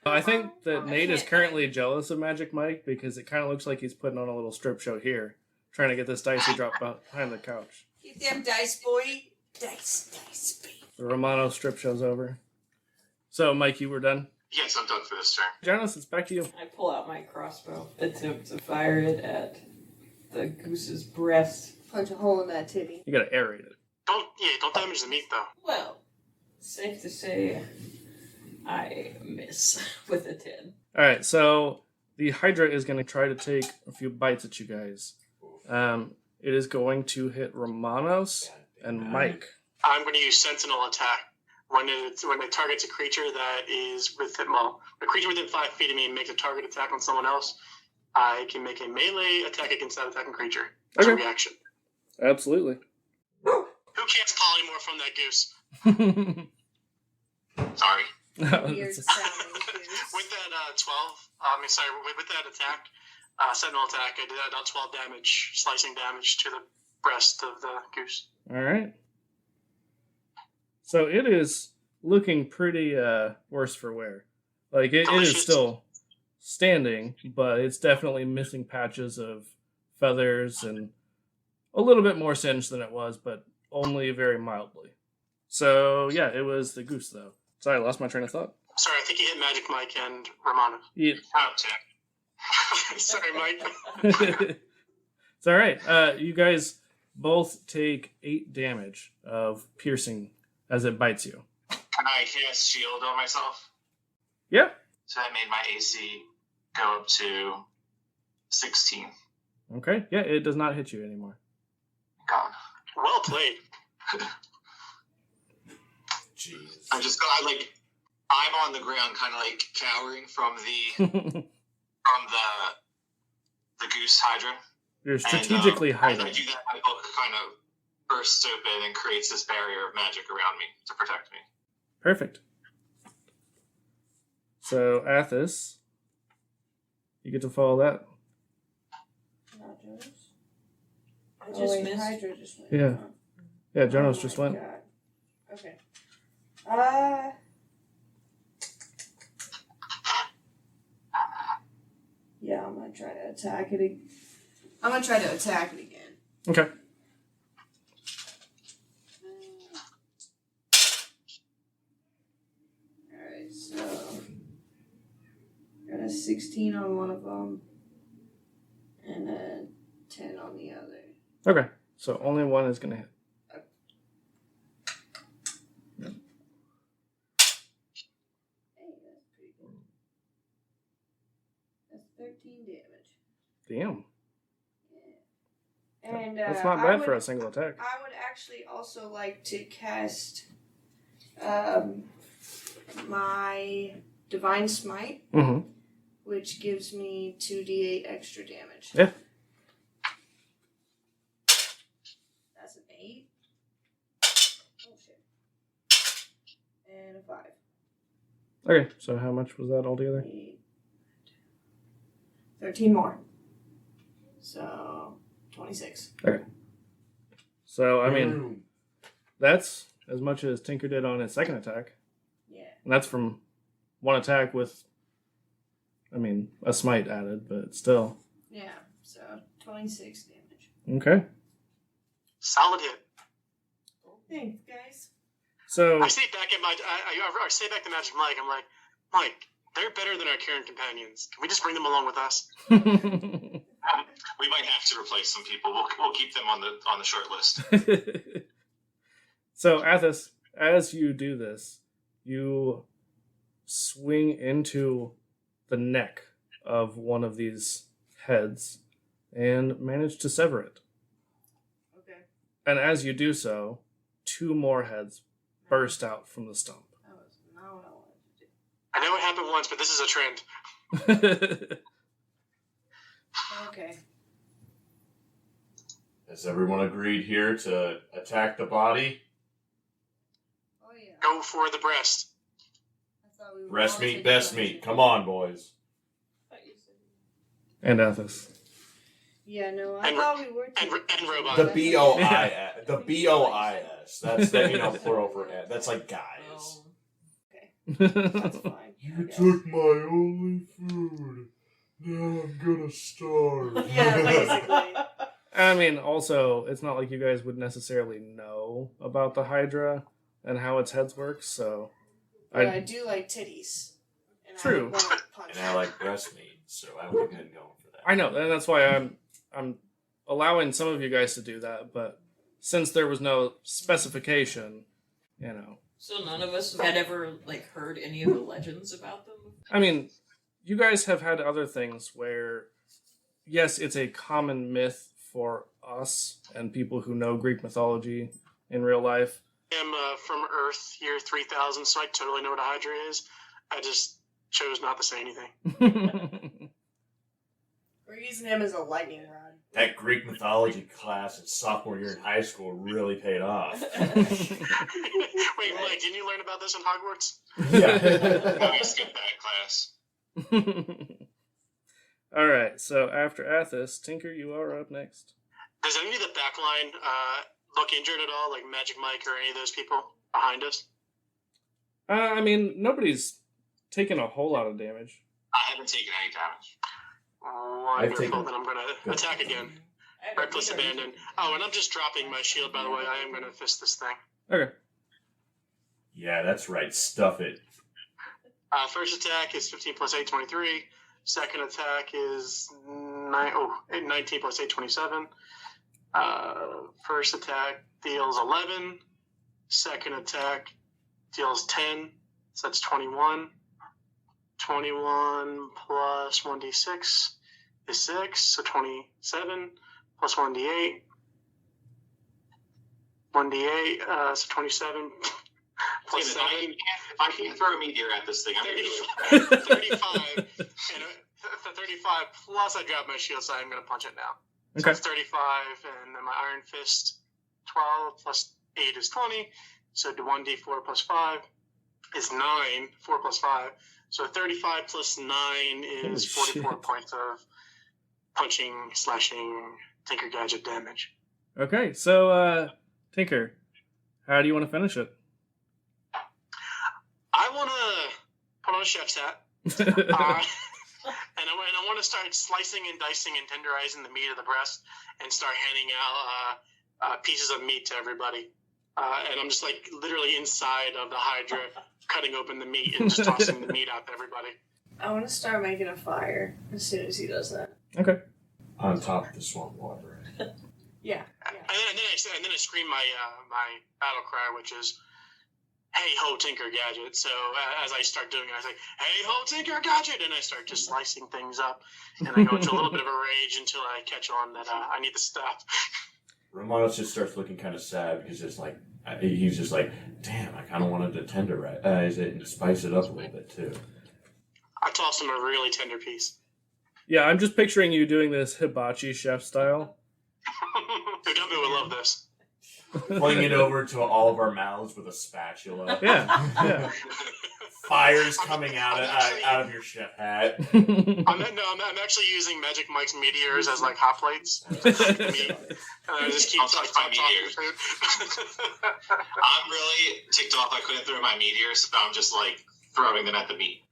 I think that Nate is currently jealous of Magic Mike because it kind of looks like he's putting on a little strip show here, trying to get this dicey drop behind the couch. Get them dice, boy. Dice, baby. The Romano strip show's over. So, Mike, you were done? Yes, I'm done for this turn. Jonas, it's back to you. I pull out my crossbow, attempt to fire it at the goose's breast. Punch a hole in that titty. You gotta aerate it. Don't damage the meat though. Well, safe to say, I miss with a 10. Alright, so the Hydra is going to try to take a few bites at you guys. It is going to hit Romanos and Mike. I'm going to use Sentinel attack. When it targets a creature that is a creature within 5 feet of me makes a target attack on someone else, I can make a melee attack against that attacking creature as a Okay. reaction. Absolutely. Who casts polymorph from that goose? Sorry. Weird sounding goose. With that 12, with that attack, Sentinel attack, I did about 12 damage, slicing damage to the breast of the goose. Alright. So it is looking pretty worse for wear. Like, it is Delicious. still standing, but it's definitely missing patches of feathers and a little bit more singed than it was, but only very mildly. So, yeah, it was the goose, though. Sorry, I lost my train of thought. Sorry, I think you hit Magic Mike and Romano. Yeah. Oh, Tim. Sorry, Mike. It's alright. You guys both take 8 damage of piercing as it bites you. Can I cast shield on myself? Yeah. So that made my AC go up to 16. Okay. Yeah, it does not hit you anymore. Gone. Well played. Jeez. I'm on the ground, kind of like cowering from the goose hydra. You're strategically and, hiding. As I do that, my book kind of bursts open and creates this barrier of magic around me to protect me. Perfect. So, Athos, you get to follow that. Not Jonas? I just missed. Hydra just went. Yeah. Yeah, Jonas Oh just my went. God. Okay. Yeah, I'm gonna try to attack it. I'm gonna try to attack it again. Okay. Alright, so got a 16 on one of them and a 10 on the other. Okay. So only one is going to hit. Hey, that's pretty good. That's 13 damage. Damn. And That's not I bad would, for a single attack. I would actually also like to cast my Divine Smite, Mm-hmm. which gives me 2d8 extra damage. Yeah. That's an 8. Oh shit. And a 5. Okay. So how much was that altogether? 8, 13 more. So 26. So, I mean, that's as much as Tinker did on his second attack. Yeah. And that's from one attack with, I mean, a smite added, but still. Yeah. So 26 damage. Okay. Solid hit. Thanks, guys. So, I say back at I say back to Magic Mike. I'm like, Mike, they're better than our current companions. Can we just bring them along with us? We might have to replace some people. We'll keep them on the short list. so Athos, as you do this, you swing into the neck of one of these heads and manage to sever it. Okay. And as you do so, 2 more heads burst out from the stump. That was not what I wanted to do. I know it happened once, but this is a trend. Okay. Has everyone agreed here to attack the body? Oh yeah. Go for the breast. I thought we were Breast all meat, taking best turns. meat. Come on, boys. And Athos. Yeah, no, I And- thought we were taking and turns. robot. The B-O-I-S. The B-O-I-S. That's that, plural for that's like guys. That's fine. I guess. my only food. Now I'm gonna starve. Yeah, basically. I mean, also, it's not like you guys would necessarily know about the Hydra and how its heads work, so... But I do like titties. And True. I want to punch And I like breast meat, so I would have been going for that. I know, and that's why I'm allowing some of you guys to do that, but since there was no specification, you know... So none of us had ever heard any of the legends about them. I mean, you guys have had other things where, yes, it's a common myth for us and people who know Greek mythology in real life. I'm from Earth, year 3000, so I totally know what a Hydra is. I just chose not to say anything. We're using him as a lightning rod. That Greek mythology class in sophomore year in high school really paid off. Wait, Mike, didn't you learn about this in Hogwarts? No, I skipped that class. All right, so after Athos, Tinker, you are up next. Does any of the backline look injured at all, like Magic Mike or any of those people behind us? I mean, nobody's taken a whole lot of damage. I haven't taken any damage. Wonderful, taken- then I'm going to attack again. Reckless abandon. Oh, and I'm just dropping my shield, by the way. I am going to fist this thing. Okay. Yeah, that's right. Stuff it. First attack is 15 plus 8, 23. Second attack is 19 plus 8, 27. First attack deals 11. Second attack deals 10. So that's 21. 21 plus 1d6 is 6. So 27 plus 1d8. 1d8, so 27 plus If 7. I can throw a meteor at this thing, I'm going to do it. 35, and 35 plus I grab my shield, so I'm going to punch it now. So Okay. it's 35, and then my Iron Fist, 12 plus 8 is 20, so 1d4 plus 5 is 9, 4 plus 5. So 35 plus 9 is Holy 44 shit. points of punching, slashing, Tinker Gadget damage. Okay, so, Tinker, how do you want to finish it? I want to put on a chef's hat. and I want to start slicing and dicing and tenderizing the meat of the breast and start handing out pieces of meat to everybody. And I'm just like literally inside of the Hydra, cutting open the meat and just tossing the meat out to everybody. I want to start making a fire as soon as he does that. Okay. On top of the swamp water. Yeah. And then I scream my my battle cry, which is, "Hey ho, Tinker Gadget!" So as I start doing it, I say, "Hey ho, Tinker Gadget!" and I start just slicing things up, and I go into a little bit of a rage until I catch on that I need to stop. Romanos just starts looking kind of sad because it's like he's just like, damn, I kind of wanted to tenderize it and spice it up a little bit too. I toss him a really tender piece. Yeah, I'm just picturing you doing this hibachi chef style. Udumbu would love this. Fling it over to all of our mouths with a spatula. Yeah. Fires coming out of your chef hat. I'm actually using Magic Mike's meteors as like hot plates. And I just keep I'll touch my meteors. I'm really ticked off I couldn't throw my meteors, so I'm just like throwing them at the meat.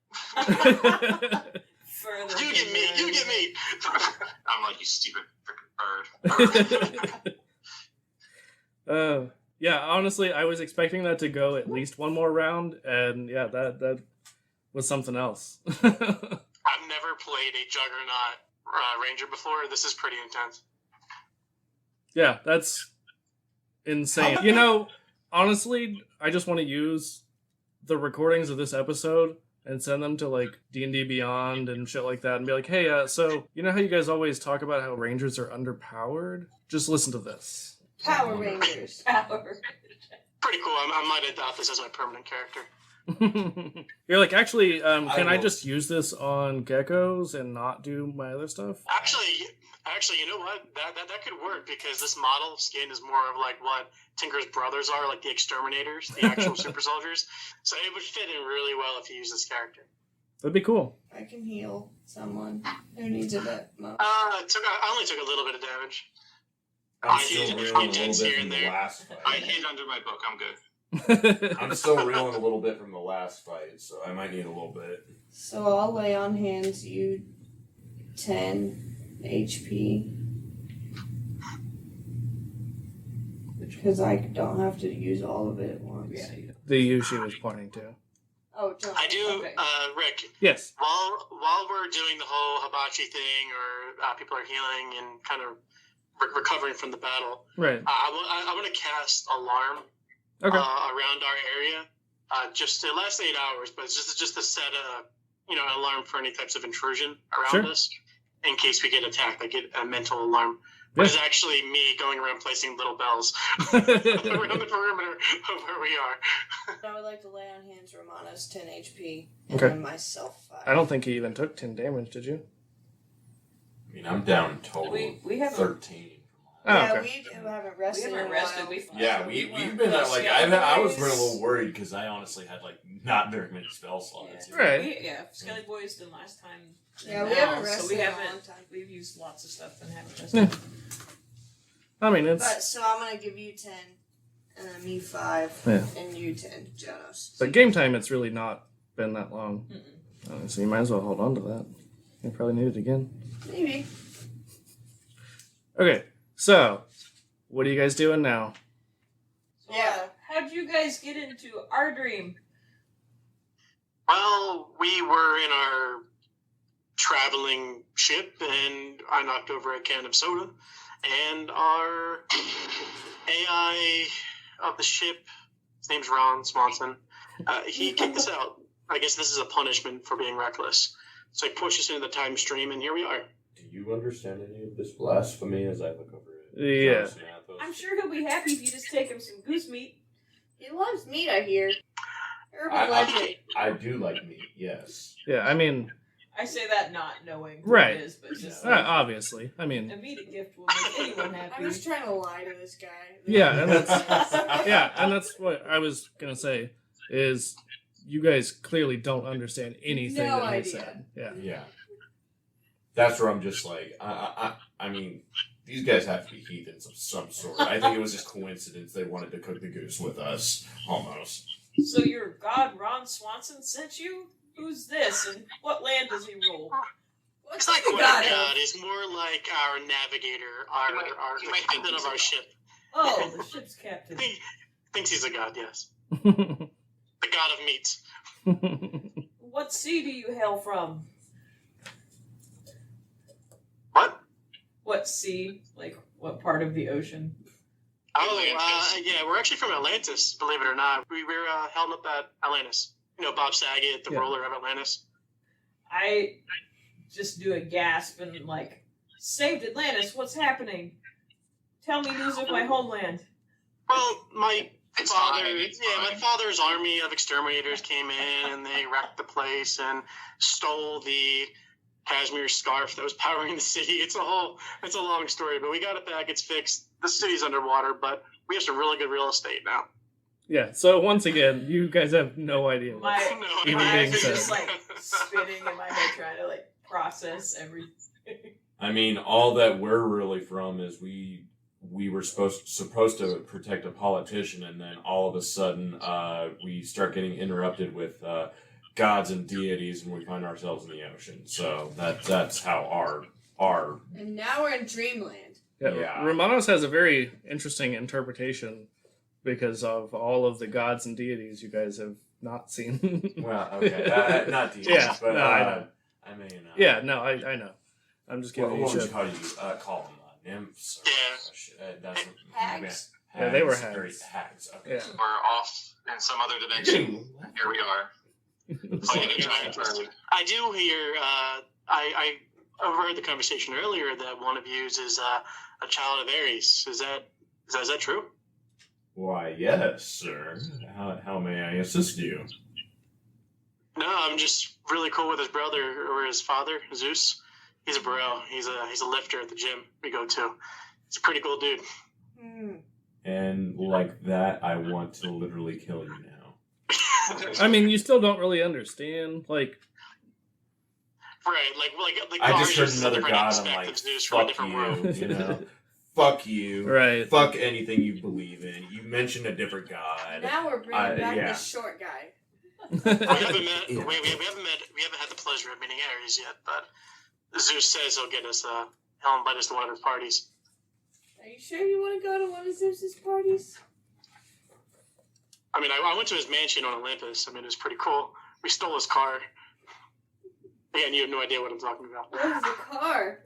Further You get meat. You get meat. I'm like, you stupid freaking bird. Yeah, honestly, I was expecting that to go at least one more round, and yeah, that was something else. I've never played a Juggernaut Ranger before. This is pretty intense. Yeah, that's insane. You know, honestly, I just want to use the recordings of this episode and send them to like D&D Beyond and shit like that and be like, hey, so you know how you guys always talk about how Rangers are underpowered? Just listen to this. Power Rangers. Pretty cool. I might adopt this as my permanent character. You're like, actually, can I will- just use this on geckos and not do my other stuff? Actually, you know what? That could work because this model skin is more of like what Tinker's brothers are, like the Exterminators, the actual super soldiers. So it would fit in really well if you use this character. That'd be cool. I can heal someone who needs a bit most. I only took a little bit of damage. I'm still hit reeling a dents little here bit from and the there. last I fight. hid under my book, I'm good. I'm still reeling a little bit from the last fight, so I might need a little bit. So I'll lay on hands you 10 HP. Because I don't have to use all of it at once. The you she was pointing to. Oh, John. I do, Okay. Rick. Yes. While we're doing the whole hibachi thing, or people are healing and kind of recovering from the battle, Right. I want to cast alarm Okay. around our area. Just to last 8 hours, but it's just to set an alarm for any types of intrusion around Sure. us in case we get attacked. I get a mental alarm. Yeah. Which is actually me going around placing little bells around the perimeter of where we are. I would like to lay on hands Romana's 10 HP. Okay. And myself 5. I don't think he even took 10 damage, did you? I mean, I'm down total We haven't 13. Oh, Yeah, okay. we haven't rested. we haven't in a rested. while. Yeah, we've been like I was a little worried because I honestly had like not very many spell slots. Yeah. Right. Skelly Boy's the last time. Yeah, we now, haven't so rested we in a haven't. long time. We've used lots of stuff and haven't Yeah. rested. I mean, it's... But so I'm gonna give you 10, and then me 5, Yeah. and you 10, Jonas. But game time, it's really not been that long. Mm-mm. So you might as well hold on to that. You probably need it again. Maybe. Okay, so what are you guys doing now? So, Yeah. how'd you guys get into our dream? Well, we were in our traveling ship, and I knocked over a can of soda, and our AI of the ship, his name's Ron Swanson, he kicked us out. I guess this is a punishment for being reckless. So he pushed us into the time stream, and here we are. Do you understand any of this blasphemy as I look over it? Yeah. Johnson Athos? I'm sure he'll be happy if you just take him some goose meat. He loves meat, I hear. Urban I legend. do like meat, yes. Yeah, I mean, I say that not knowing what Right. it is, but just obviously. I a mean, meat gift will make anyone I'm happy. just trying to lie to this guy. yeah, and that's what I was gonna say is you guys clearly don't understand anything No that he idea. said. Yeah. Yeah. That's where I'm just like, I mean, these guys have to be heathens of some sort. I think it was just coincidence they wanted to cook the goose with us, almost. So your god Ron Swanson sent you? Who's this, and what land does he rule? What's He's not the quite god a of? god. He's more like our navigator, our you might captain think of our so. ship. Oh, the ship's captain. He thinks he's a god, yes. The god of meat. What sea do you hail from? What? What sea? Like, what part of the ocean? Oh, yeah, we're actually from Atlantis, believe it or not. We were held up at Atlantis. You know, Bob Saget, the Yeah. ruler of Atlantis. I just do a gasp and, like, saved Atlantis, what's happening? Tell me news of my homeland. Well, my It's father, fine, it's my fine. father's army of exterminators came in and they wrecked the place and stole the cashmere scarf that was powering the city. It's a long story, but we got it back. It's fixed. The city's underwater, but we have some really good real estate now. Yeah, so once again, you guys have no idea. My, No, Even my being eyes are said. just, like, spinning in my head trying to, like, process everything. I mean, all that we're really from is we were supposed to protect a politician, and then all of a sudden we start getting interrupted with gods and deities, and we find ourselves in the ocean. So that's how our And now we're in Dreamland. Yeah. Romanos has a very interesting interpretation because of all of the gods and deities you guys have not seen. well, okay, not deities, Yeah, but no, I know. I mean, Yeah, no, I know. I'm just what giving you would you shit. call them? Nymphs? Or, Hags. Yeah, they were Or hags. hags. Okay. Yeah. We're off in some other dimension. Here we are. Fighting a giant bird. I do hear. I overheard the conversation earlier that one of you is a child of Ares. Is that true? Why, yes, sir. How may I assist you? No, I'm just really cool with his brother or his father, Zeus. He's a bro. He's a lifter at the gym we go to. He's a pretty cool dude. And like that, I want to literally kill you now. I mean, you still don't really understand. Like, Right, like I just heard Darius is a another different god. aspect I'm like, of Zeus from a fuck different you. world. You know, fuck you. right. Fuck anything you believe in. You mentioned a different god. Now we're bringing back yeah. the short guy. We haven't met. Yeah. We haven't had the pleasure of meeting Ares yet, but Zeus says he'll get us. He'll invite us to one of his parties. Are you sure you want to go to one of Zeus's parties? I mean, I went to his mansion on Olympus. I mean, it was pretty cool. We stole his car. Again, you have no idea what I'm talking about. What is a car?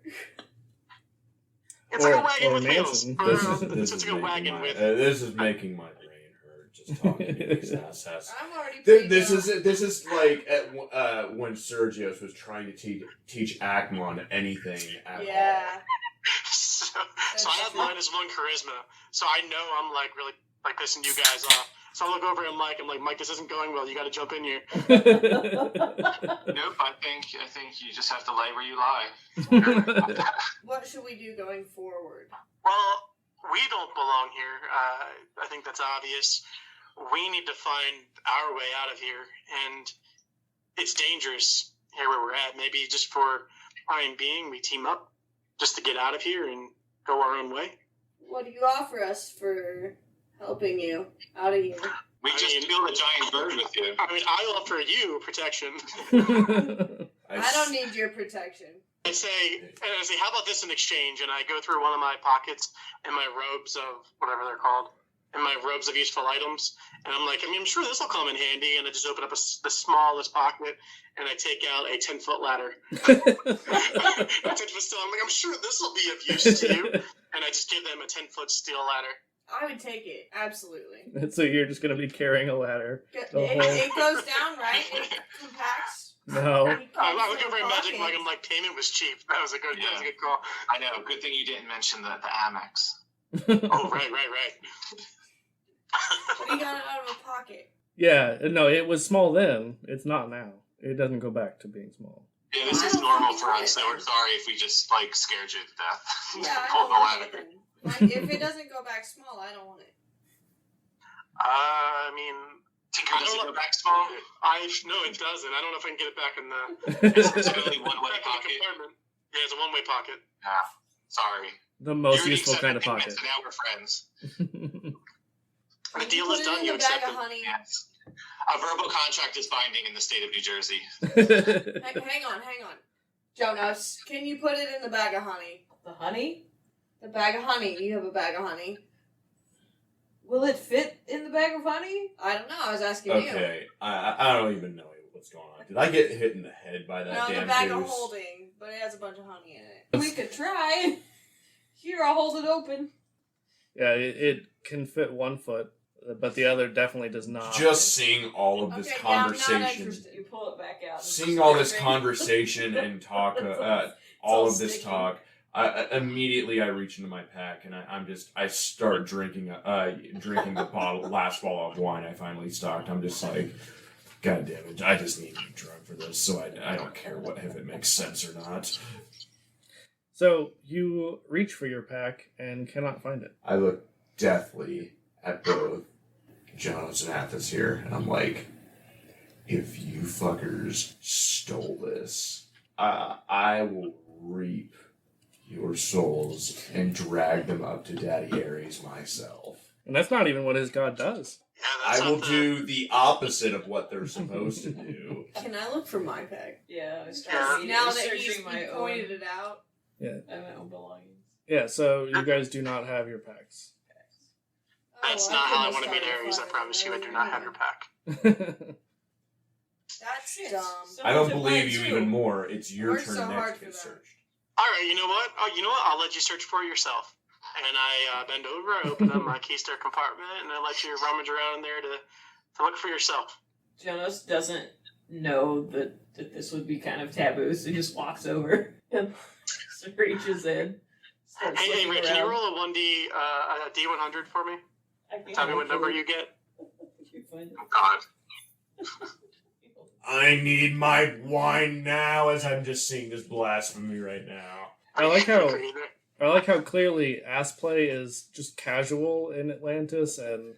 It's like Or- a wagon or with wheels. mansion. It's like a wagon with. This is making my brain hurt just talking to these assets. I'm already pretty This down. is like when Sergios was trying to teach Akmon anything at Yeah. So I have -1 charisma. So I know I'm like really like pissing you guys off. So I look over at Mike. I'm like, Mike, this isn't going well. You got to jump in here. Nope, I think you just have to lay where you lie. What should we do going forward? Well, we don't belong here. I think that's obvious. We need to find our way out of here, and it's dangerous here where we're at. Maybe just for time being, we team up just to get out of here and go our own way. What do you offer us for helping you out of here? We I just mean- killed a giant bird with you. I mean, I offer you protection. I don't need your protection. I say, how about this in exchange? And I go through one of my pockets and my robes of whatever they're called, and my robes of useful items. And I'm like, I mean, I'm sure this will come in handy. And I just open up the smallest pocket and I take out a 10-foot ladder. A 10-foot steel. I'm like, I'm sure this will be of use to you. And I just give them a 10-foot steel ladder. I would take it, absolutely. So you're just gonna be carrying a ladder. It, The whole- it goes down, right? It compacts. No. I look over at Magic Mike. I'm like, payment was cheap. That was a good call. I know. Good thing you didn't mention the Amex. Oh, right. But he got it out of a pocket. Yeah, no, it was small then. It's not now. It doesn't go back to being small. Yeah, this is normal for us, so we're sorry if we just like scared you to death. Yeah, I Pulled don't the want ladder. it then. Like, if it doesn't go back small, I don't want it. I mean, Tinker, I does don't it know. go back small? No, it doesn't. I don't know if I can get it back in the It's only one-way back in the pocket. compartment. Yeah, it's a one-way pocket. Sorry. The most You already useful said kind of that, pocket. So now we're friends. The You deal put is it done. in You the bag accept of it. honey. Yes. A verbal contract is binding in the state of New Jersey. Hang on. Jonas, can you put it in the bag of honey? The honey? The bag of honey. You have a bag of honey. Will it fit in the bag of honey? I don't know. I was asking you. Okay, I don't even know what's going on. Did I get hit in the head by that No, damn the bag goose? of holding, but it has a bunch of honey in it. We could try. Here, I'll hold it open. Yeah, it can fit 1 foot, but the other definitely does not. Just seeing all of this Okay, yeah, I'm not conversation, interested. You pull it back out. seeing all this conversation and talk, all of this sticky. talk, I immediately I reach into my pack and I start drinking the last bottle of wine I finally stocked. I'm just like, God damn it, I just need to be drunk for this, so I don't care if it makes sense or not. So you reach for your pack and cannot find it. I look deathly at both Jonas and Athos here, and I'm like, if you fuckers stole this, I will reap your souls and drag them up to Daddy Ares myself. And that's not even what his god does. Yeah, that's I not will do the opposite of what they're supposed to do. Can I look for my pack? Yeah, I Yeah. started Now that searching he my pointed own, it out. my own belongings. Yeah, so you guys do not have your packs. That's Oh, not how I couldn't want to meet start a Aries. I fire. promise you, I do not have your pack. That's Shit. dumb. So- I don't to believe mine you too. even more. It's your Worked turn so next hard to for get that. searched. All right, you know what? Oh, you know what? I'll let you search for it yourself. And I bend over, I open up my keister compartment, and I let you rummage around in there to look for yourself. Jonas doesn't know that this would be kind of taboo, so he just walks over and reaches in. Starts Hey, looking Ray, can you around. roll a D100 for me? I can't Tell me what number actually- you get. You find it. Oh God. I need my wine now, as I'm just seeing this blasphemy right now. I like how Agree there. I like how clearly ass play is just casual in Atlantis and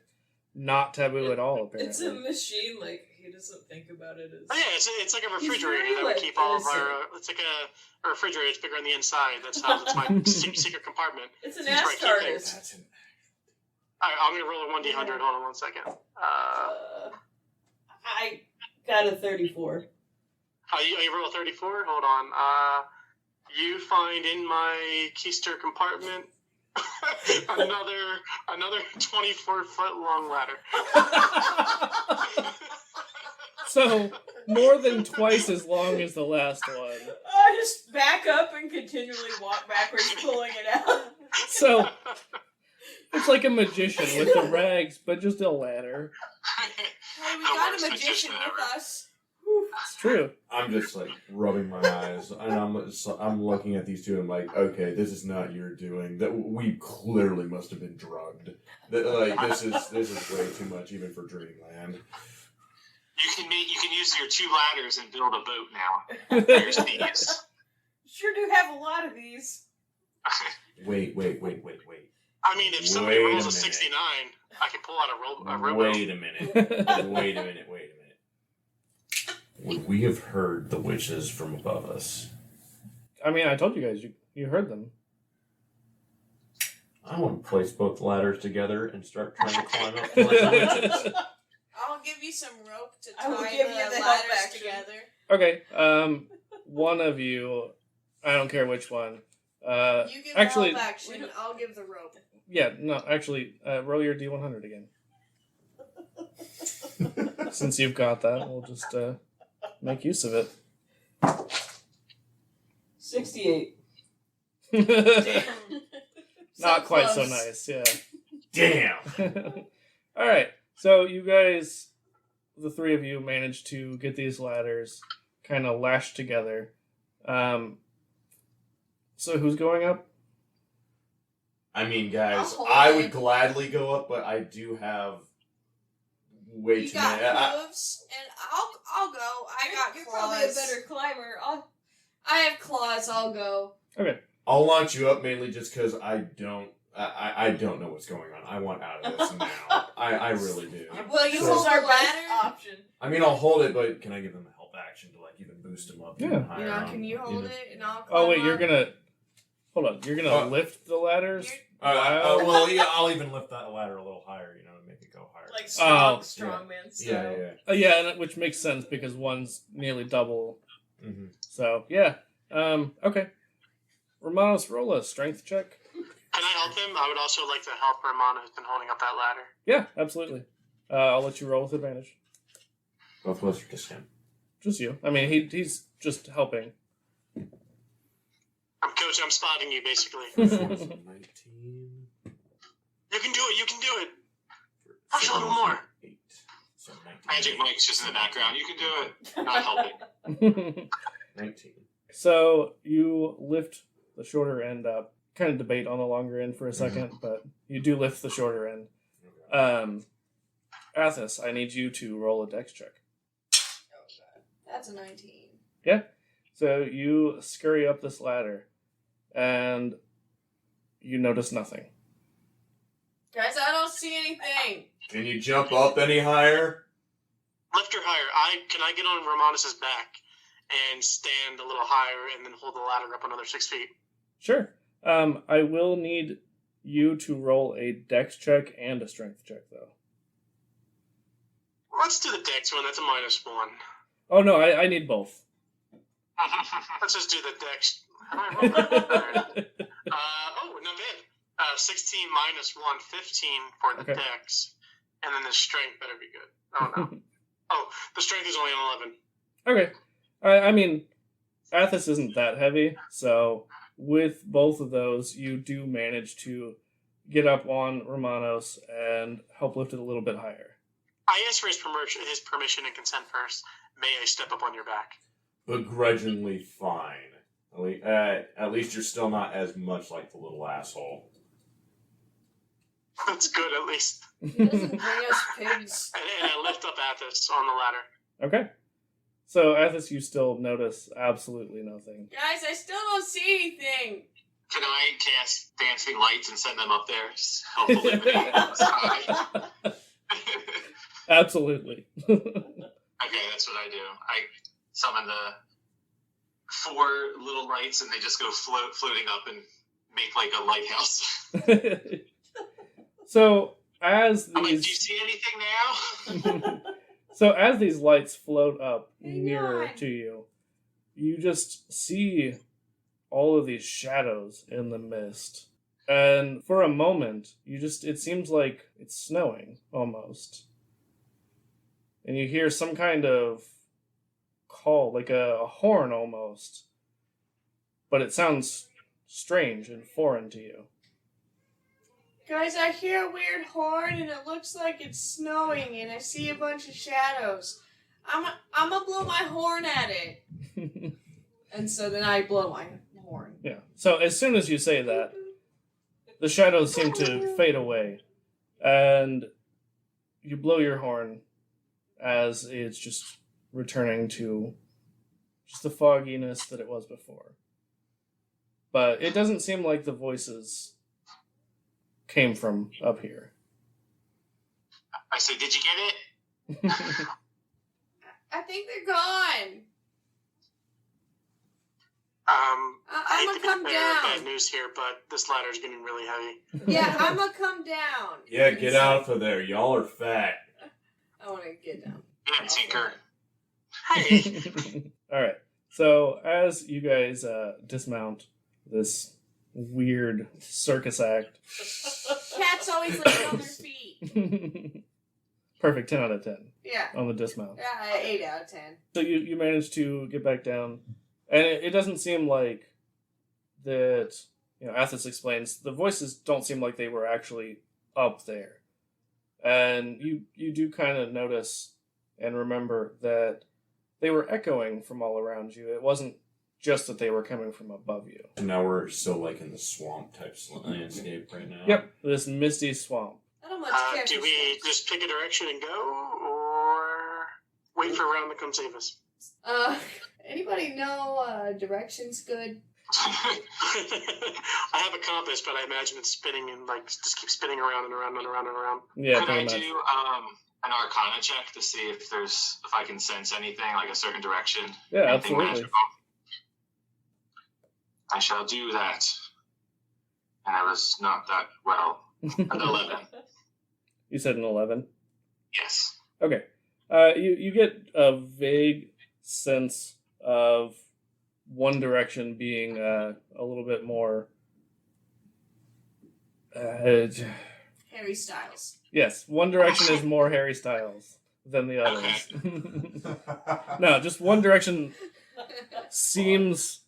not taboo at all, apparently. It's a machine, like, he doesn't think about it as... Oh, yeah, it's like a He's refrigerator very, that we like, keep all of innocent. our. It's like a refrigerator. It's bigger on the inside. That's how it's my secret compartment. It's an That's ass right, keep things. artist. That's an... All right, I'm gonna roll a 1d100. Hold on 1 second. I got a 34. You roll a 34. Hold on. You find in my keister compartment another 24-foot long ladder. So, more than twice as long as the last one. I just back up and continually walk backwards, pulling it out. So, it's like a magician with the rags, but just a ladder. Hey, we The got worst a magician magician with ever. us. It's true. I'm just like rubbing my eyes, and I'm looking at these two, and I'm like, okay, this is not your doing. That we clearly must have been drugged. Like this is way too much even for Dreamland. You can use your 2 ladders and build a boat now. Here's these. Sure do have a lot of these. Wait. I mean, if somebody Wait a rolls a minute. 69, I can pull out a rowboat. Wait a minute. Would we have heard the witches from above us? I mean, I told you guys, you heard them. I want to place both ladders together and start trying to climb up to the witches. I'll give you some rope to I will tie give the you the help ladders action. together. Okay, one of you, I don't care which one. You give Actually, the help action, I'll give the rope. yeah, no, actually, roll your D100 again. Since you've got that, we'll just make use of it. 68. Not quite so close. nice, yeah. Damn! All right, so you guys, the three of you, managed to get these ladders kind of lashed together. So who's going up? I mean, guys, I'll hold I it. would gladly go up, but I do have way You too got many. hooves, and I'll go. I got You're claws. probably a better climber. I have claws. I'll go. Okay. I'll launch you up mainly just because I don't know what's going on. I want out of this now. I really do. Well, you So- hold our the best ladder. option. I mean, I'll hold it, but can I give them a help action to like even boost them up? even Yeah. higher Yeah, on, can you hold know? it and I'll climb Oh wait, you're up? gonna hold on. You're gonna Uh, lift the ladders. You're- Wow. Well, yeah, I'll even lift that ladder a little higher, you know, to make it go higher. Like Oh. strong man style. yeah. Yeah, and which makes sense because one's nearly double. Mm-hmm. So yeah, Okay. Romanos, roll a strength check. Can I help him? I would also like to help Romano, who's been holding up that ladder. Yeah, absolutely. I'll let you roll with advantage. Both of us are just him. Just you. I mean, he's just helping. Coach, I'm spotting you, basically. 19. You can do it. You can do it. Push a little more. 8. So 19. Magic Mike's just in the background. You can do it. Not helping. 19. So you lift the shorter end up. Kind of debate on the longer end for a second, but you do lift the shorter end. Athos, I need you to roll a dex check. That's a 19. So you scurry up this ladder, and you notice nothing. Guys, I don't see anything. Can you jump up any higher? Lift her higher. Can I get on Romanos' back and stand a little higher and then hold the ladder up another 6 feet? Sure. I will need you to roll a dex check and a strength check, though. Let's do the dex one. That's a -1. Oh, no, I need both. Let's just do the dex. How do I roll that? Not bad. 16 -1, 15 for the Okay. dex. And then the strength better be good. Oh, no. Oh, the strength is only an 11. Okay. I mean, Athos isn't that heavy, so with both of those, you do manage to get up on Romanos and help lift it a little bit higher. I asked for his permission and consent first. May I step up on your back? Begrudgingly fine. At least you're still not as much like the little asshole. That's good, at least. He doesn't bring us pigs. And I lift up Athos on the ladder. Okay. So, Athos, you still notice absolutely nothing. Guys, I still don't see anything. Can I cast dancing lights and send them up there? Just hopefully with the sky. Absolutely. Okay, that's what I do. I summon the 4 little lights, and they just go floating up and make like a lighthouse. So, as I'm like, do you these see anything now? so as these lights float up Hang nearer on. to you, you just see all of these shadows in the mist. And for a moment, it seems like it's snowing almost. And you hear some kind of call, like a horn almost. But it sounds strange and foreign to you. Guys, I hear a weird horn and it looks like it's snowing and I see a bunch of shadows. I'm gonna blow my horn at it. And so then I blow my horn. Yeah. So as soon as you say that, the shadows seem to fade away, and you blow your horn as it's just returning to just the fogginess that it was before. But it doesn't seem like the voices came from up here. I said, did you get it? I think they're gone. I'm I'm gonna come bad down. news here, but this ladder's getting really heavy. Yeah, I'm gonna come down. Yeah, get out of there. Y'all are fat. I want to get down. Yeah, Tinker. Hey! All right. So as you guys dismount this weird circus act, Cats always land on their feet. perfect 10 out of 10 Yeah. on the dismount. Yeah, 8 out of 10. So you managed to get back down, and it doesn't seem like that. Athos explains the voices don't seem like they were actually up there, and you do kind of notice and remember that they were echoing from all around you. It wasn't just that they were coming from above you. So now we're still like in the swamp type landscape right now. Yep, this misty swamp. I don't much care. Do for we snakes. just pick a direction and go, or wait for Round to come save us? Anybody know directions good? I have a compass, but I imagine it's spinning and just keeps spinning around and around and around and around. Yeah, Could I pretty do much. an Arcana check to see if I can sense anything, like a certain direction? Yeah, Anything absolutely. magical? I shall do that. And I was not that well. An 11. You said an 11. Yes. Okay. You get a vague sense of one direction being a little bit more. Harry Styles. Yes, one direction is more Harry Styles than the others. No, just one direction seems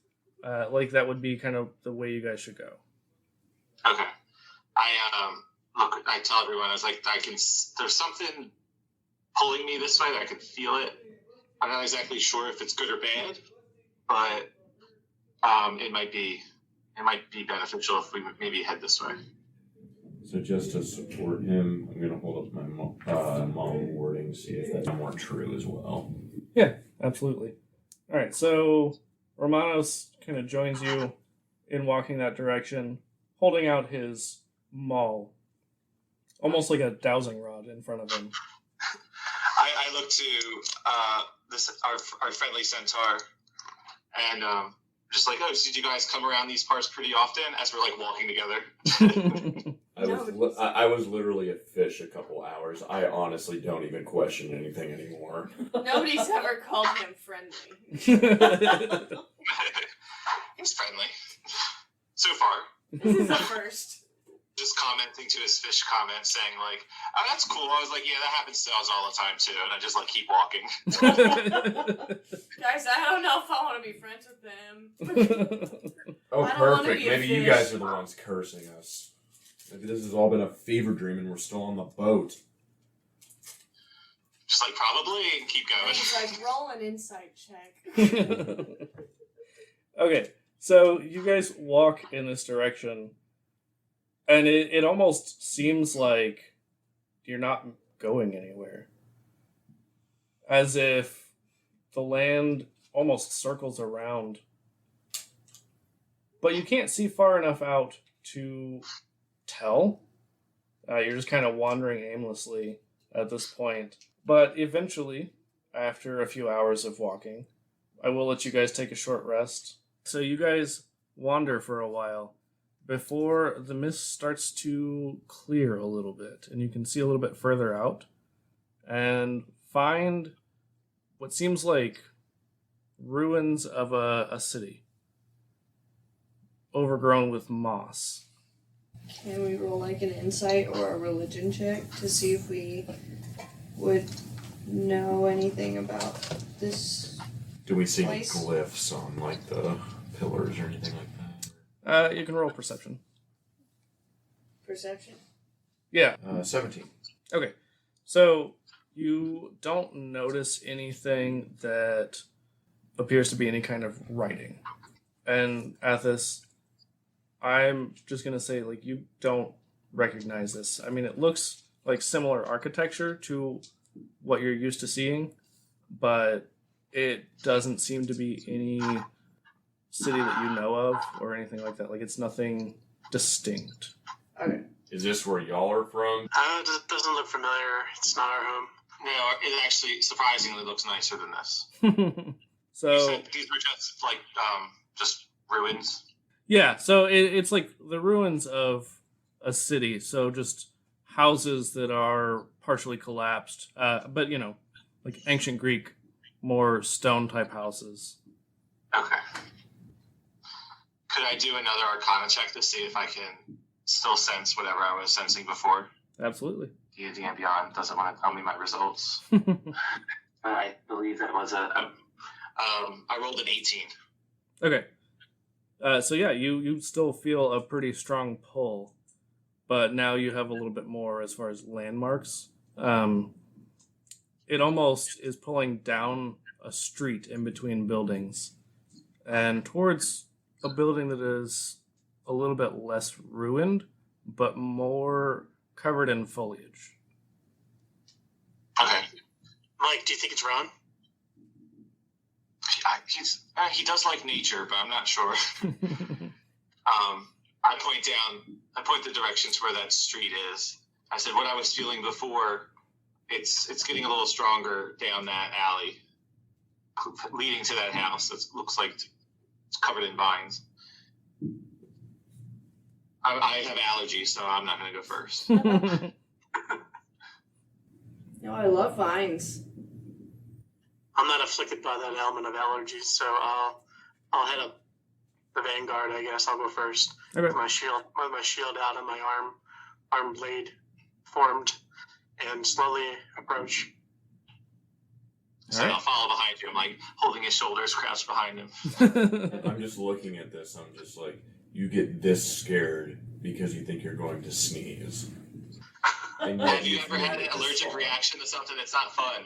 like that would be kind of the way you guys should go. Okay. I tell everyone, I was like, there's something pulling me this way. I can feel it. I'm not exactly sure if it's good or bad, but it might be beneficial if we maybe head this way. So just to support him, I'm gonna hold up my mom wording, see if that's more true as well. Yeah, absolutely. All right, so Romanos kind of joins you in walking that direction, holding out his maul, almost like a dowsing rod in front of him. I look to our friendly centaur, and just like, oh, so did you guys come around these parts pretty often? As we're like walking together. I was literally a fish a couple hours. I honestly don't even question anything anymore. Nobody's ever called him friendly. He's friendly. So far. This is a first. Just commenting to his fish comment, saying like, "Oh, that's cool." I was like, "Yeah, that happens to us all the time too," and I just like keep walking. Guys, I don't know if I want to be friends with them. Oh, I don't wanna perfect. be a Maybe you fish. guys are the ones cursing us. Maybe this has all been a fever dream and we're still on the boat. Just like probably, and keep going. He's like, roll an insight check. Okay, so you guys walk in this direction, and it almost seems like you're not going anywhere. As if the land almost circles around. But you can't see far enough out to tell. You're just kind of wandering aimlessly at this point. But eventually, after a few hours of walking, I will let you guys take a short rest. So you guys wander for a while before the mist starts to clear a little bit, and you can see a little bit further out and find what seems like ruins of a city overgrown with moss. Can we roll like an insight or a religion check to see if we would know anything about this? Do we see Place. any glyphs on like the pillars or anything like that? You can roll perception. Perception? Yeah. 17. Okay. So you don't notice anything that appears to be any kind of writing. And Athos, I'm just going to say, like, you don't recognize this. I mean, it looks like similar architecture to what you're used to seeing, but it doesn't seem to be any city that you know of or anything like that. Like, it's nothing distinct. Okay. Is this where y'all are from? It doesn't look familiar. It's not our home. No, it actually surprisingly looks nicer than this. You So, said these were just ruins. yeah, so it's like the ruins of a city. So just houses that are partially collapsed. But, you know, like ancient Greek, more stone-type houses. Okay. Could I do another Arcana check to see if I can still sense whatever I was sensing before? Absolutely. D&D and Beyond doesn't want to tell me my results. I believe that was I rolled an 18. Okay. So yeah, you still feel a pretty strong pull, but now you have a little bit more as far as landmarks. It almost is pulling down a street in between buildings and towards a building that is a little bit less ruined, but more covered in foliage. Okay. Mike, do you think it's Ron? He does like nature, but I'm not sure. I point the direction to where that street is. I said what I was feeling before, it's getting a little stronger down that alley leading to that house that looks like it's covered in vines. I have allergies, so I'm not going to go first. No, I love vines. I'm not afflicted by that element of allergies, so I'll I'll head up the vanguard. I guess I'll go first Okay. with my shield out and my arm blade formed, and slowly approach. So All right. I'll follow behind you. I'm like holding his shoulders, crouched behind him. I'm just looking at this. I'm just like, you get this scared because you think you're going to sneeze. And yet Have you ever feel had an it allergic just reaction to something that's not fun?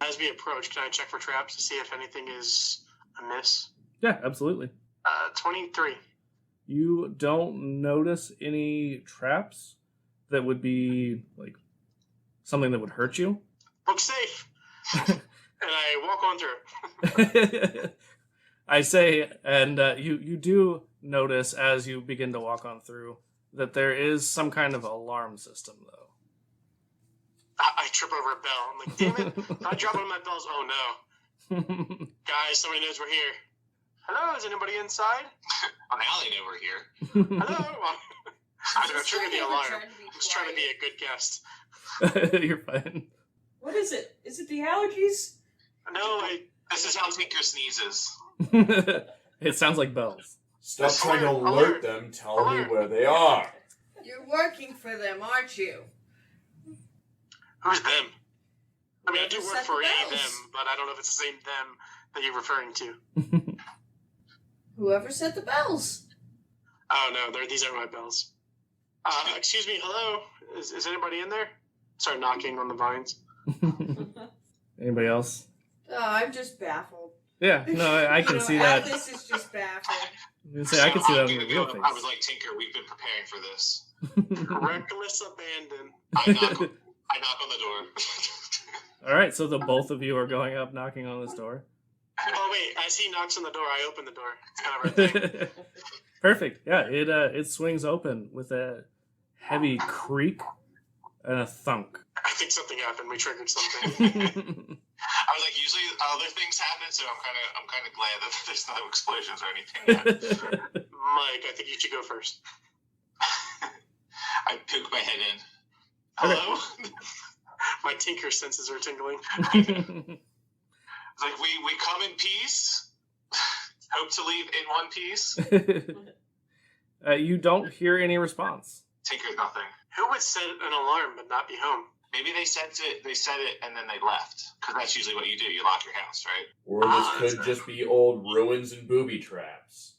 As we approach, can I check for traps to see if anything is amiss? Yeah, absolutely. 23. You don't notice any traps that would be like something that would hurt you. Look safe. And I walk on through. I say, and you do notice as you begin to walk on through that there is some kind of alarm system, though. I trip over a bell. I'm like, damn it. If I drop one of my bells, oh no. Guys, somebody knows we're here. Hello, is anybody inside? Well, now they know we're here. Hello? I'm going to trigger the alarm. I'm just trying to be a good guest. You're fine. What is it? Is it the allergies? No, This is how Tinker sneezes. It sounds like bells. Stop trying to Alert, alert alert, them. Tell me alert. where they are. You're working for them, aren't you? who's them? I mean, I do Whoever work set for the a bells. them, but I don't know if it's the same them that you're referring to. Whoever set the bells. Oh, no, these aren't my bells. Excuse me, hello? Is anybody in there? Start knocking on the vines. Anybody else? Oh, I'm just baffled. Yeah, no, I can see half that. This is just baffled. I can say I can see that on your real I was face. like, Tinker, we've been preparing for this. Reckless abandon. I knock on the door. All right, so the both of you are going up, knocking on this door. Oh, wait, as he knocks on the door, I open the door. It's kind of our thing. Perfect. Yeah, it swings open with a heavy creak and a thunk. I think something happened. We triggered something. I was like, usually other things happen, so I'm kind of glad that there's no explosions or anything yet. Mike, I think you should go first. I poke my head in. Hello? My tinker senses are tingling. It's like, we come in peace. Hope to leave in one piece. You don't hear any response. Tinker's nothing. Who would set an alarm but not be home? Maybe they set it and then they left. Because that's usually what you do. You lock your house, right? Or this could just be old ruins and booby traps.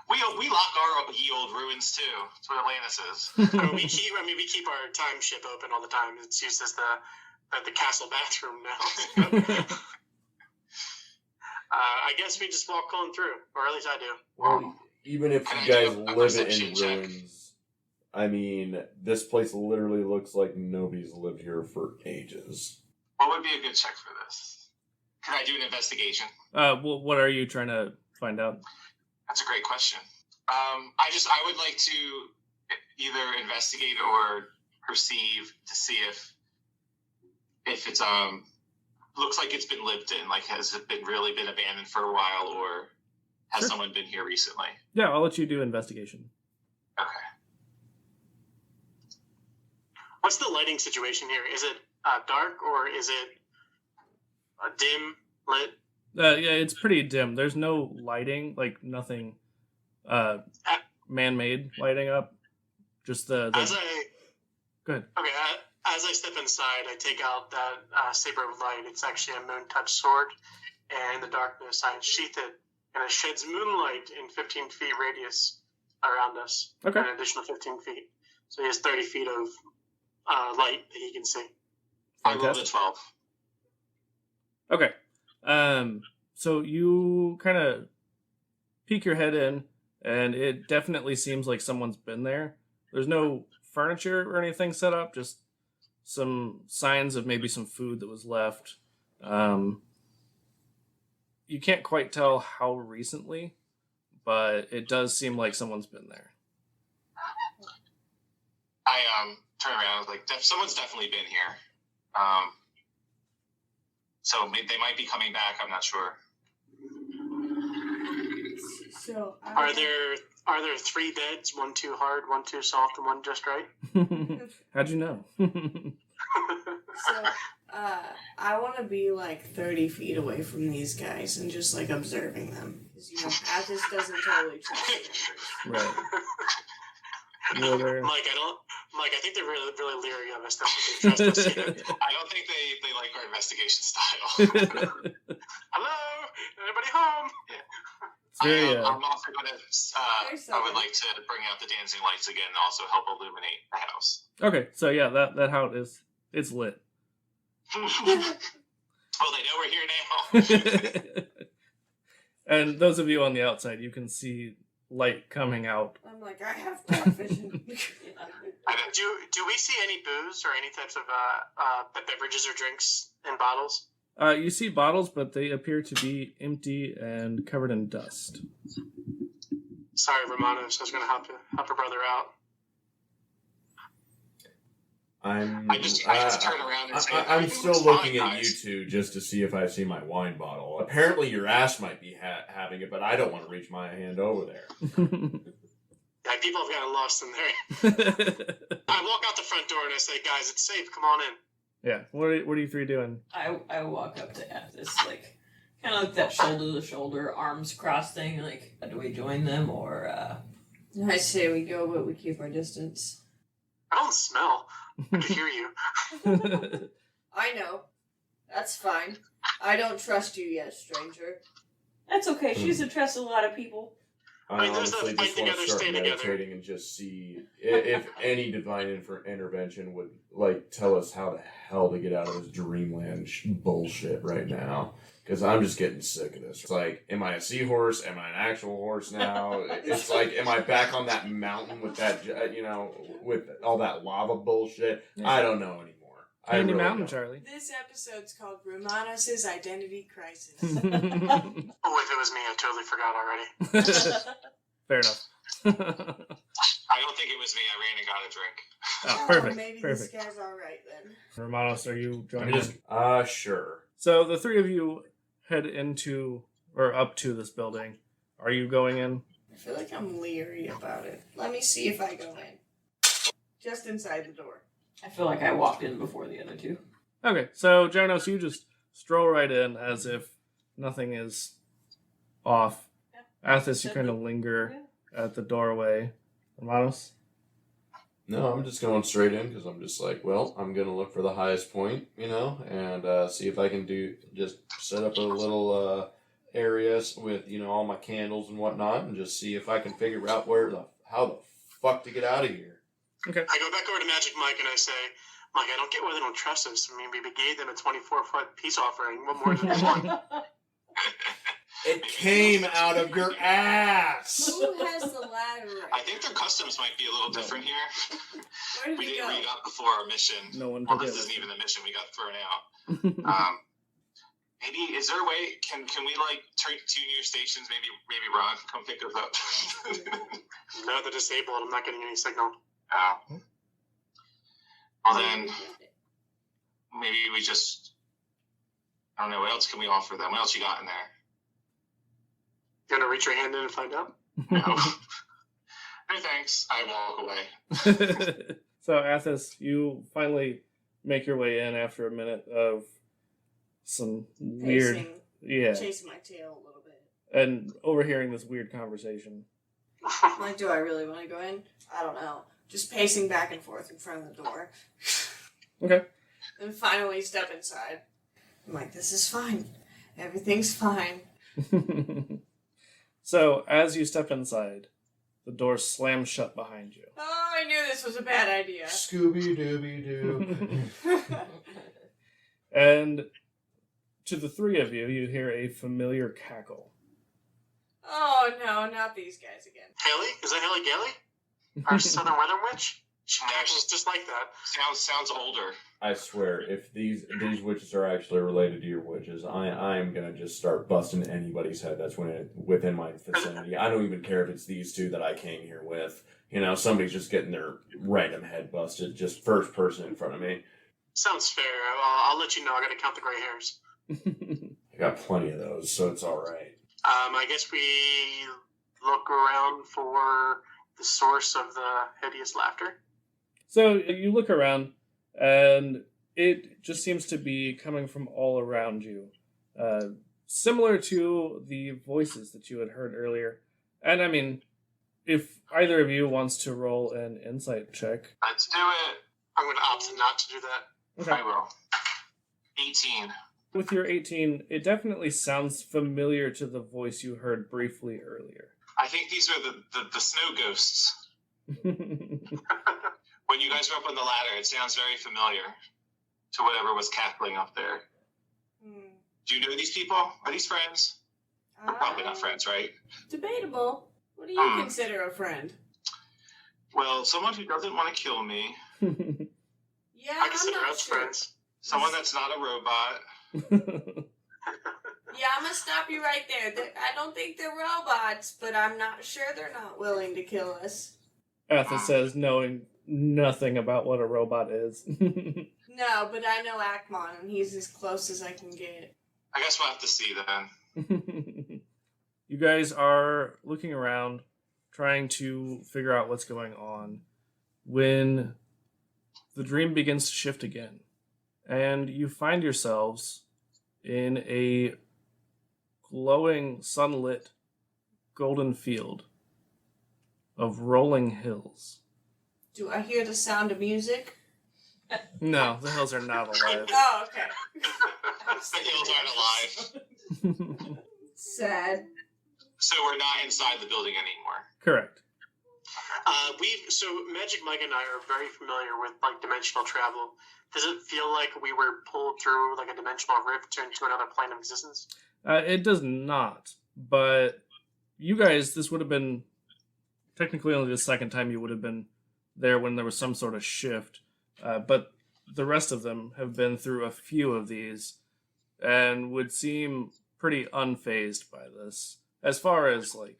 We lock our ye old ruins too. That's what Atlantis is. We keep our time ship open all the time. It's used as the castle bathroom now. I guess we just walk on through, or at least I do. Well, even if Can you I do guys a live perception in check? ruins, I mean, this place literally looks like nobody's lived here for ages. What would be a good check for this? Can I do an investigation? Well, what are you trying to find out? That's a great question. I would like to either investigate or perceive to see if it's looks like it's been lived in. Like, has it really been abandoned for a while, or has Sure. someone been here recently? Yeah, I'll let you do investigation. Okay. What's the lighting situation here? Is it dark or is it dim lit? Yeah, it's pretty dim. There's no lighting, like nothing man-made lighting up. Just the As I Good. Okay, as I step inside, I take out that saber of light. It's actually a moon-touch sword, and in the darkness, I sheath it, and it sheds moonlight in 15 feet radius around us. Okay. An additional 15 feet. So he has 30 feet of light that he can see. I rolled a Fantastic. 12. Okay. So you kind of peek your head in, and it definitely seems like someone's been there. There's no furniture or anything set up, just some signs of maybe some food that was left. You can't quite tell how recently, but it does seem like someone's been there. I turn around. I was like, someone's definitely been here. So they might be coming back. I'm not sure. So Are there 3 beds? 1 too hard, 1 too soft, and 1 just right? How'd you know? So I want to be like 30 feet away from these guys and just like observing them. Because, you know, Athos doesn't totally trust the members. Right. Well, they're- Mike, I think they're really, really leery of us. Don't think they trust us yet. I don't think they like our investigation style. Hello? Anybody home? It's very, I'm also going to. I would someone. like to bring out the dancing lights again and also help illuminate the house. okay, so yeah, that house is it's lit. Well, they know we're here now. And those of you on the outside, you can see light coming out. I'm like, I have dark vision. Do we see any booze or any types of beverages or drinks in bottles? You see bottles, but they appear to be empty and covered in dust. Sorry, Romanos. I was going to help your brother out. I just turn around and say, I'm "Everything still looks looking fine, at you guys." two just to see if I see my wine bottle. Apparently, your ass might be having it, but I don't want to reach my hand over there. Yeah, people have gotten lost in there. I walk out the front door and I say, guys, it's safe. Come on in. Yeah, what are you three doing? I walk up to Athos, like, kind of like that shoulder to shoulder, arms crossed thing. Like, do we join them or? I say we go, but we keep our distance. I don't smell. I can hear you. I know. That's fine. I don't trust you yet, stranger. That's okay. She's trusted a lot of people. I mean, I there's honestly the fight just want to together, start stay together. meditating and just see if any divine intervention would like tell us how the hell to get out of this dreamland bullshit right now. Because I'm just getting sick of this. It's like, am I a seahorse? Am I an actual horse now? It's like, am I back on that mountain with that, with all that lava bullshit? Yeah. I don't know anymore. I Candy really Mountain, don't. Charlie. This episode's called Romanos' Identity Crisis. Oh, if it was me, I totally forgot already. Fair enough. I don't think it was me. I ran and got a drink. Oh, perfect. Maybe Perfect. this guy's alright then. Romanos, are you I'm joining just, us? sure. So the three of you head into or up to this building. Are you going in? I feel like I'm leery about it. Let me see if I go in. Just inside the door. I feel like I walked in before the other two. Okay, so Jarnos, you just stroll right in as if nothing is off. Athos, you kind of linger at the doorway. Romanos? No, I'm just going straight in because I'm just like, well, I'm going to look for the highest point, and see if I can just set up a little area with, all my candles and whatnot and just see if I can figure out how the fuck to get out of here. Okay. I go back over to Magic Mike and I say, Mike, I don't get why they don't trust us. I mean, we gave them a 24-foot peace offering. What more do they want? It came out of your ass! Who has the ladder right I think their customs might be a little different here. Where did We we didn't go? read up before our mission. No one Well, took this it. isn't even the mission. We got thrown out. Maybe is there a way? Can we like turn to your stations? Maybe Ron come pick us up. No, they're disabled. I'm not getting any signal. Oh. Well then, maybe we just. I don't know. What else can we offer them? What else you got in there? You gonna reach your hand in and find out? No. No thanks. I walk away. So Athos, you finally make your way in after a minute of some weird, Chasing my tail a little bit. and overhearing this weird conversation. Like, do I really want to go in? I don't know. Just pacing back and forth in front of the door. Okay. Then finally step inside. I'm like, this is fine. Everything's fine. So as you step inside, the door slams shut behind you. Oh, I knew this was a bad idea. Scooby-Dooby-Doo. And to the three of you, you hear a familiar cackle. Oh no, not these guys again. Haley? Is that Haley Gailey? Our Southern Weather Witch? She cackles just like that. Sounds older. I swear, if these witches are actually related to your witches, I am gonna just start busting anybody's head that's within my vicinity. I don't even care if it's these two that I came here with. Somebody's just getting their random head busted, just first person in front of me. Sounds fair. I'll let you know. I gotta count the gray hairs. I got plenty of those, so it's all right. I guess we look around for the source of the hideous laughter. So you look around, and it just seems to be coming from all around you. Similar to the voices that you had heard earlier. And I mean, if either of you wants to roll an insight check. Let's do it. I'm going to opt not to do that. I will. 18. With your 18, it definitely sounds familiar to the voice you heard briefly earlier. I think these are the snow ghosts. When you guys were up on the ladder, it sounds very familiar to whatever was cackling up there. Hmm. Do you know these people? Are these friends? They're probably not friends, right? Debatable. What do you Hmm. consider a friend? Well, someone who doesn't want to kill me. Yeah, I I'm consider not us sure. friends. Someone that's not a robot. Yeah, I'm gonna stop you right there. I don't think they're robots, but I'm not sure they're not willing to kill us. Atha says, knowing nothing about what a robot is. No, but I know Akmon, and he's as close as I can get. I guess we'll have to see then. You guys are looking around, trying to figure out what's going on, when the dream begins to shift again. And you find yourselves in a glowing, sunlit, golden field of rolling hills. Do I hear the sound of music? No, the hills are not alive. Oh, okay. The hills aren't alive. Sad. So we're not inside the building anymore. Correct. So Magic Mike and I are very familiar with like dimensional travel. Does it feel like we were pulled through like a dimensional rift into another plane of existence? It does not, but you guys, this would have been technically only the second time you would have been there when there was some sort of shift. But the rest of them have been through a few of these and would seem pretty unfazed by this. As far as, like,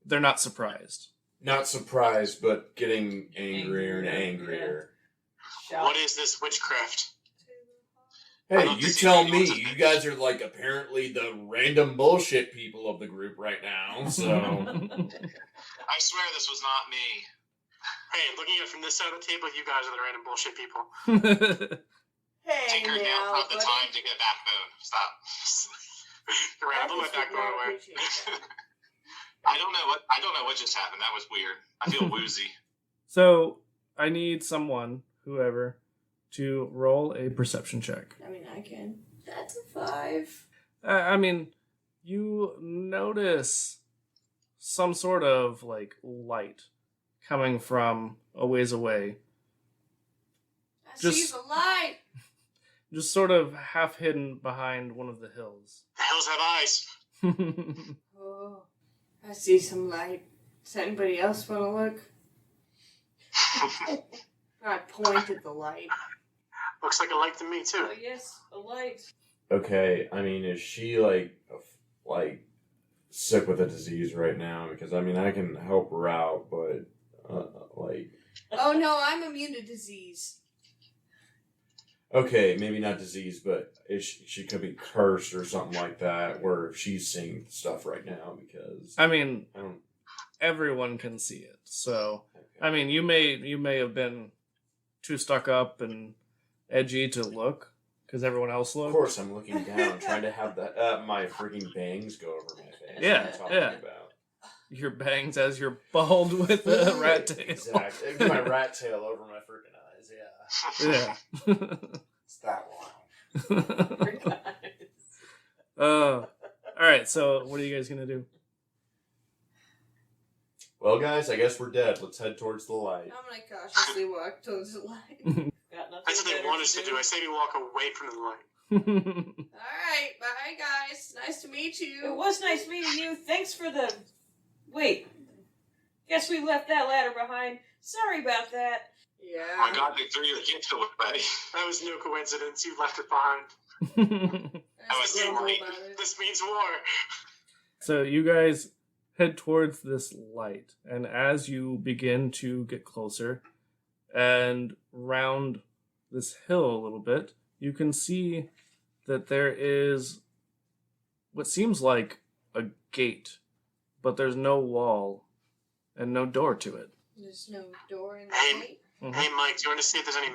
they're not surprised. Not surprised, but getting angrier and angrier. What is this witchcraft? Hey, love to you see tell videos me. of You this. guys are like apparently the random bullshit people of the group right now. So I swear this was not me. Hey, looking at it from this side of the table, you guys are the random bullshit people. Hey, Tinker, now's now, not the buddy. time to get backbone. Stop. You're right, I I'll put my just would backbone not away. appreciate that. I don't know what just happened. That was weird. I feel woozy. So, I need someone, whoever, to roll a perception check. I mean, I can. That's a 5. I mean, you notice some sort of, like, light coming from a ways away. I Just- see the light. Just sort of half hidden behind one of the hills. The hills have eyes. Oh, I see some light. Does anybody else want to look? I point at the light. Looks like a light to me too. Oh, yes, a light. okay, I mean, is she like sick with a disease right now? Because I mean, I can help her out, but like, Oh no, I'm immune to disease. okay, maybe not disease, but she could be cursed or something like that. Where she's seeing stuff right now because I mean, I don't. everyone can see it. So, Okay. I mean, you may have been too stuck up and edgy to look because everyone else Of looked. course, I'm looking down, trying to have that my freaking bangs go over my face. Yeah, What are you talking yeah. about? Your bangs as you're bald with a rat tail. Exactly. Get my rat tail over my freaking eyes. Yeah. Yeah. It's that one. All right. So, what are you guys gonna do? Well, guys, I guess we're dead. Let's head towards the light. I'm gonna cautiously walk towards the light. Got nothing That's what they better want us to do. I say we walk away from the light. Alright, bye guys. Nice to meet It you. was nice meeting you. Thanks for the... Wait. Guess we left that ladder behind. Sorry about that. Yeah. Oh my God, they threw your gift away. That was no coincidence. You left it behind. I was That's the right. about it. This means war. So you guys head towards this light, and as you begin to get closer and round this hill a little bit, you can see that there is what seems like a gate, but there's no wall and no door to it. There's no door in the Hey. gate. Mhm. Hey, Mike, do you want to see if there's any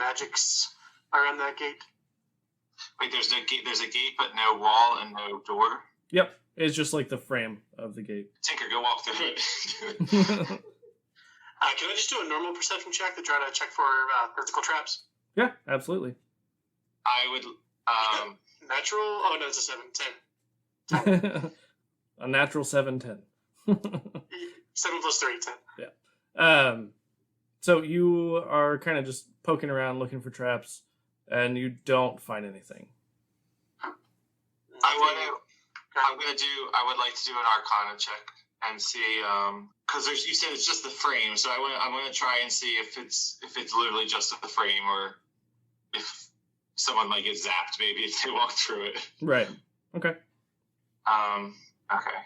around that gate? Wait, there's no gate. There's a gate, but no wall and no door. Yep, it's just like the frame of the gate. Tinker, go walk through it. Can I just do a normal perception check to try to check for physical traps? Yeah, absolutely. I would. Natural? Oh, no, it's a 7, 10. A natural 7-10. 7 plus 3, 10. So you are kind of just poking around looking for traps, and you don't find anything. I would like to do an Arcana check and see, because you said it's just the frame, so I'm gonna try and see if it's literally just the frame, or if someone might get zapped maybe if they walk through it. Right. Okay. Okay.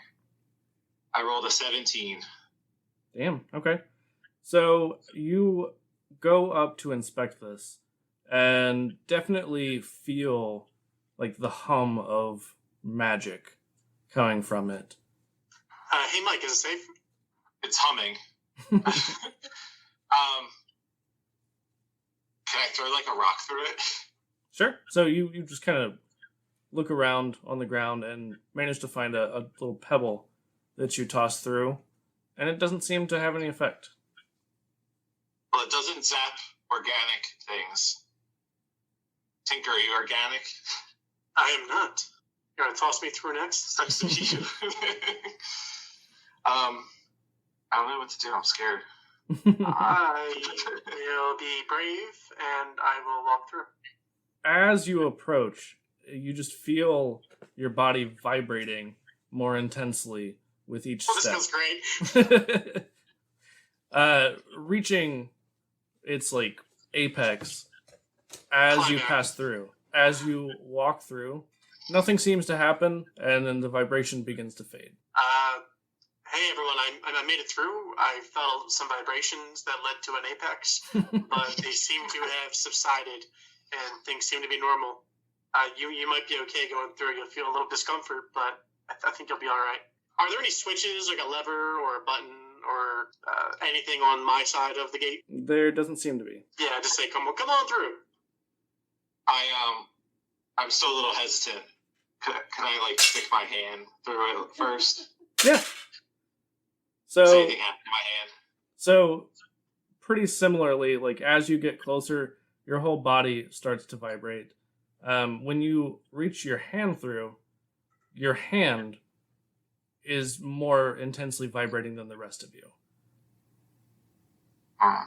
I rolled a 17. Damn. Okay. So you go up to inspect this, and definitely feel like the hum of magic coming from it. Hey, Mike, is it safe? It's humming. Can I throw like a rock through it? Sure. So you just kind of look around on the ground and manage to find a little pebble that you toss through, and it doesn't seem to have any effect. Well, it doesn't zap organic things. Tinker, are you organic? I am not. You want to toss me through next? Sucks to be you. I don't know what to do. I'm scared. I will be brave, and I will walk through. As you approach, you just feel your body vibrating more intensely with each This step. feels great. Reaching its like apex as you pass through. As you walk through, nothing seems to happen, and then the vibration begins to fade. Hey everyone, I made it through. I felt some vibrations that led to an apex, but they seem to have subsided, and things seem to be normal. You might be okay going through. You'll feel a little discomfort, but I think you'll be all right. Are there any switches, like a lever or a button or anything on my side of the gate? There doesn't seem to be. Yeah, just say, come on through. I'm still a little hesitant. Can I like stick my hand through it first? Yeah. Does So anything happen to my hand? So, pretty similarly, like as you get closer, your whole body starts to vibrate. When you reach your hand through, your hand is more intensely vibrating than the rest of you. I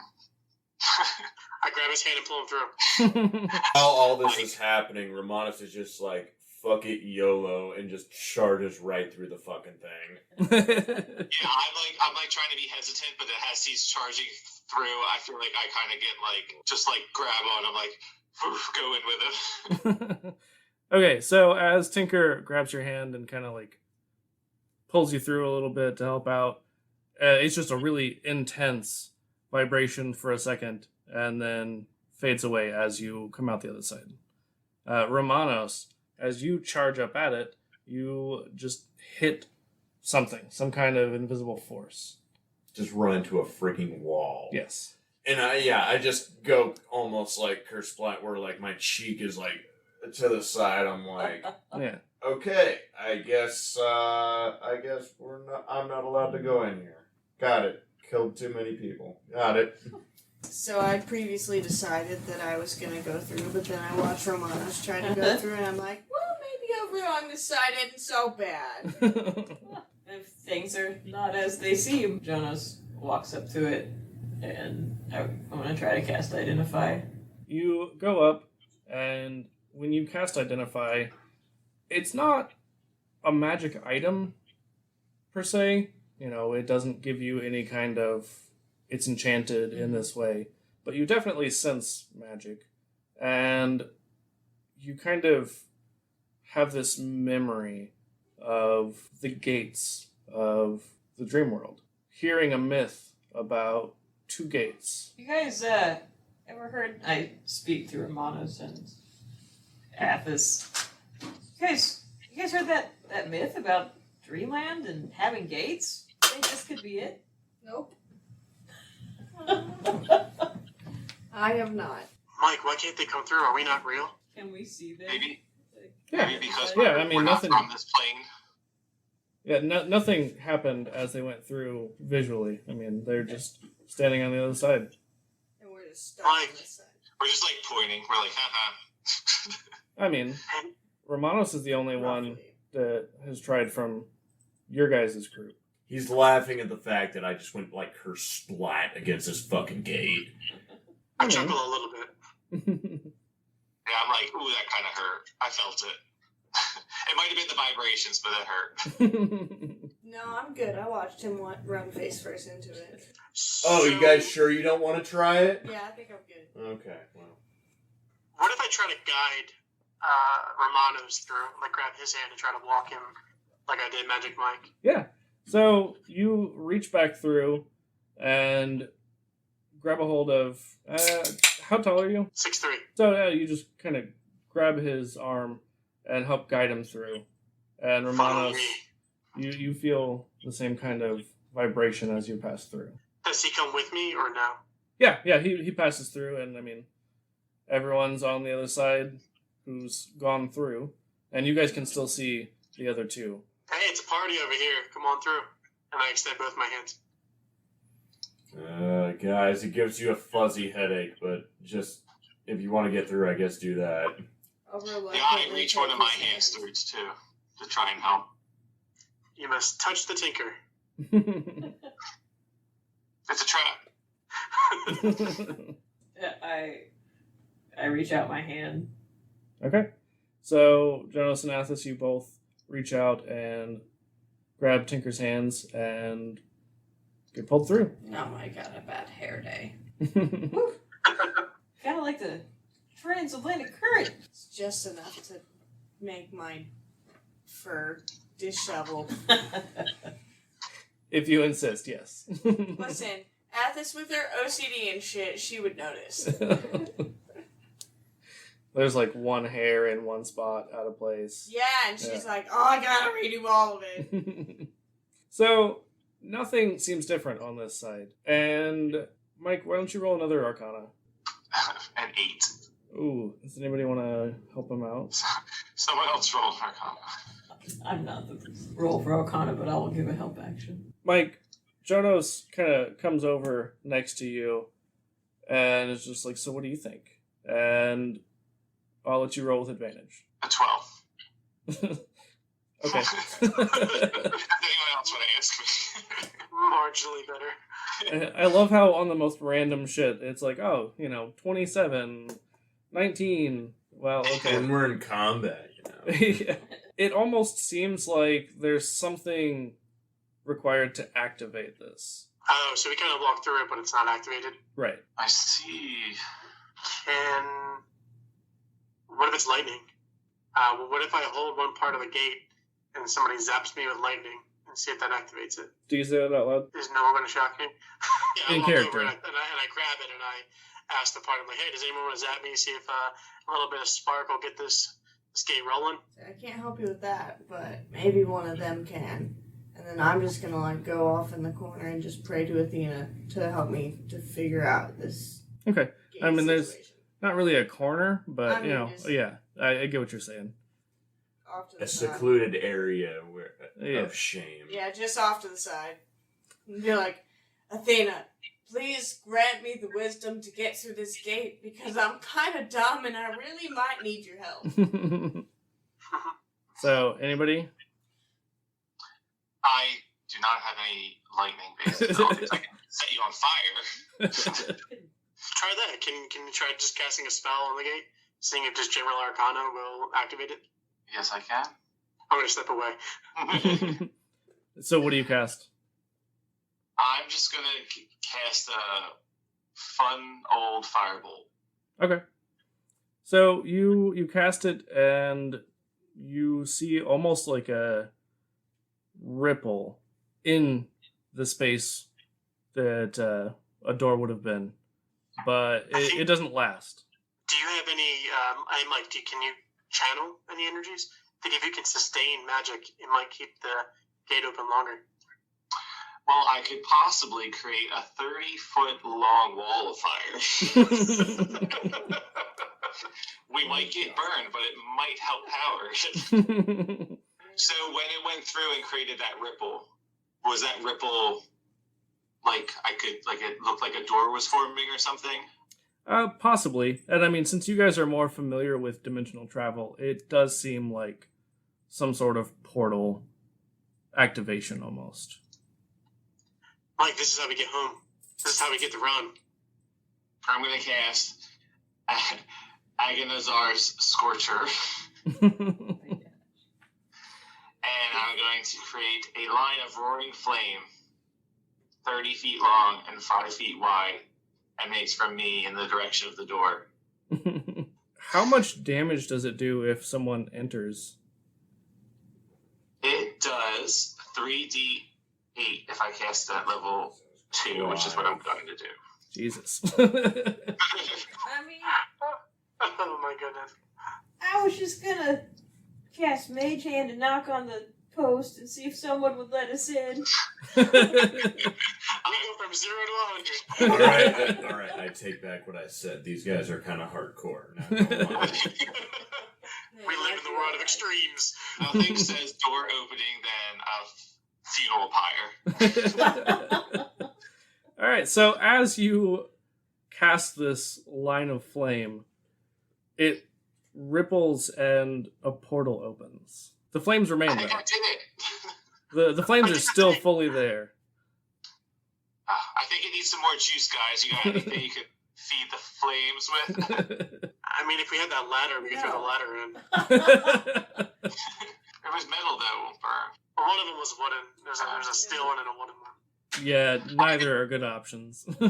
grab his hand and pull him through. While all this is happening, Romanus is just like, fuck it, YOLO, and just charges right through the fucking thing. Yeah, I'm like trying to be hesitant, but as he's charging through, I feel like I kind of get like just like grab on. I'm like, go in with him. Okay, so as Tinker grabs your hand and kind of like pulls you through a little bit to help out, it's just a really intense vibration for a second, and then fades away as you come out the other side. Romanos, as you charge up at it, you just hit something, some kind of invisible force. Just run into a freaking wall. Yes. And I just go almost like Kersplat, where like my cheek is like to the side. I'm like, Yeah. okay, I guess I'm not allowed to go in here. Got it. Killed too many people. Got it. So I previously decided that I was going to go through, but then I watched Romanos try to go through, and I'm like, well, maybe over on this side isn't so bad. If things are not as they seem, Jonas walks up to it, and I'm going to try to cast Identify. You go up, and when you cast Identify, it's not a magic item, per se. You know, it doesn't give you any kind of, it's enchanted in this way, but you definitely sense magic. And you kind of have this memory of the gates of the dream world. Hearing a myth about 2 gates. You guys ever heard, I speak to Romanos and Athos. You guys heard that myth about Dreamland and having gates? Think this could be it? Nope. I have not. Mike, why can't they come through? Are we not real? Can we see them? Maybe, Yeah. maybe because Yeah, I mean, we're nothing- not from this plane. Yeah, nothing happened as they went through visually. I mean, they're just standing on the other side. And we're just stuck Mike. on this side. We're just like pointing. We're like, haha. I mean, Romanos is the only one Roughly. that has tried from your guys' group. He's laughing at the fact that I just went like her splat against this fucking gate. I mean- chuckle a little bit. Yeah, I'm like, ooh, that kind of hurt. I felt it. It might have been the vibrations, but it hurt. No, I'm good. I watched him run face first into it. Oh, you So, guys sure you don't want to try it? Yeah, I think I'm good. Okay, well. What if I try to guide Romanos through, like grab his hand and try to walk him like I did Magic Mike? Yeah. So you reach back through and grab a hold of. How tall are you? 6'3". So you just kind of grab his arm and help guide him through. And Follow Romanos, me. you feel the same kind of vibration as you pass through. Does he come with me or no? Yeah, he passes through, and I mean, everyone's on the other side who's gone through, and you guys can still see the other two. Hey, it's a party over here. Come on through. And I extend both my hands. Guys, it gives you a fuzzy headache, but just if you want to get through, I guess do that. Yeah, I reach one of my hands through too to try and help. You must touch the tinker. It's a trap. I reach out my hand. Okay. So, Jonas and Athos, you both reach out and grab Tinker's hands and get pulled through. Oh my god, a bad hair day. Kind of like the transatlantic current. It's just enough to make my fur disheveled. If you insist, yes. Listen, Athos with her OCD and shit, she would notice. There's like one hair in one spot out of place. Yeah, and she's like, oh, I gotta redo all of it. So, nothing seems different on this side. And, Mike, why don't you roll another Arcana? An 8. Ooh, does anybody want to help him out? Someone else roll Arcana. I'm not the roll for Arcana, but I'll give a help action. Mike, Jonas kind of comes over next to you and is just like, so what do you think? And I'll let you roll with advantage. A 12. Okay. Does anyone else want to ask me? Marginally better. I love how on the most random shit, it's like, oh, 27, 19. Well, okay. And we're in combat, Yeah. It almost seems like there's something required to activate this. Oh, so we kind of walk through it, but it's not activated. Right. I see. What if it's lightning? What if I hold one part of the gate and somebody zaps me with lightning and see if that activates it? Do you say that out loud? Is no one going to shock me? Yeah, In I walk character. over and I grab it and I ask the party, I'm like, hey, does anyone want to zap me? See if a little bit of spark will get this gate rolling? I can't help you with that, but maybe one of them can. And then I'm just gonna go off in the corner and just pray to Athena to help me to figure out this Okay. gate I mean, there's situation. not really a corner, but, I mean, just- yeah, I get what you're saying. Off to the A side. secluded area where Yeah. of shame. Yeah, just off to the side. And be like, Athena, please grant me the wisdom to get through this gate because I'm kind of dumb and I really might need your help. So, anybody? I do not have any lightning-based abilities. I can set you on fire. Try that. Can you try just casting a spell on the gate? Seeing if just general arcana will activate it? Yes, I can. I'm going to step away. So, what do you cast? I'm just going to cast a fun old firebolt. Okay. So, you cast it, and you see almost like a ripple in the space that a door would have been, but it doesn't last. Do you have any, Mike, can you channel any energies? I think if you can sustain magic, it might keep the gate open longer. Well, I could possibly create a 30-foot long wall of fire. We might get burned, but it might help power. So when it went through and created that ripple, was that ripple like it looked like a door was forming or something? Possibly. And I mean, since you guys are more familiar with dimensional travel, it does seem like some sort of portal activation almost. Mike, this is how we get home. This is how we get the run. I'm going to cast Agonazar's Scorcher, and I'm going to create a line of roaring flame 30 feet long and 5 feet wide, emanates from me in the direction of the door. How much damage does it do if someone enters? It does 3d8 if I cast it at level 2, which is what I'm going to do. Jesus. I mean, Oh my goodness. I was just gonna cast Mage Hand and knock on the post and see if someone would let us in. I'm going to go from 0 to 100. All right. I take back what I said. These guys are kind of hardcore. Not gonna lie. We live in the world of extremes. Nothing says door opening than a funeral pyre. All right, so as you cast this line of flame, it ripples and a portal opens. The flames remain I think I there. did it. The flames are still fully there. I think it needs some more juice, guys. You got anything you could feed the flames with? I mean, if we had that ladder, we could throw the ladder in. It was metal, though. It won't burn. Well, one of them was wooden. There's a steel one and a wooden one. Yeah, neither are good options. I got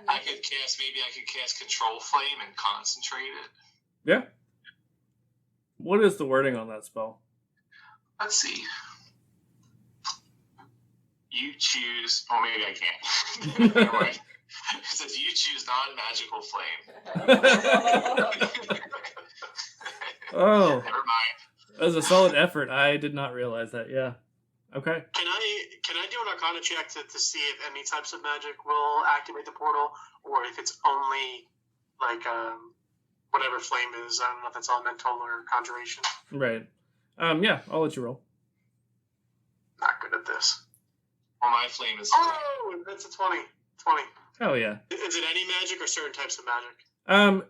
I nothing. could cast Control Flame and concentrate it. Yeah. What is the wording on that spell? Let's see. You choose. Oh, maybe I can't. Never mind. It says you choose non-magical flame. Oh, Never mind. that was a solid effort. I did not realize that. Yeah. Okay. Can I do an Arcana check to see if any types of magic will activate the portal, or if it's only like whatever flame is? I don't know if it's elemental or conjuration. Right. Yeah, I'll let you roll. Not good at this. Well, my flame is. Oh, that's a 20. 20. Hell yeah. Is it any magic or certain types of magic?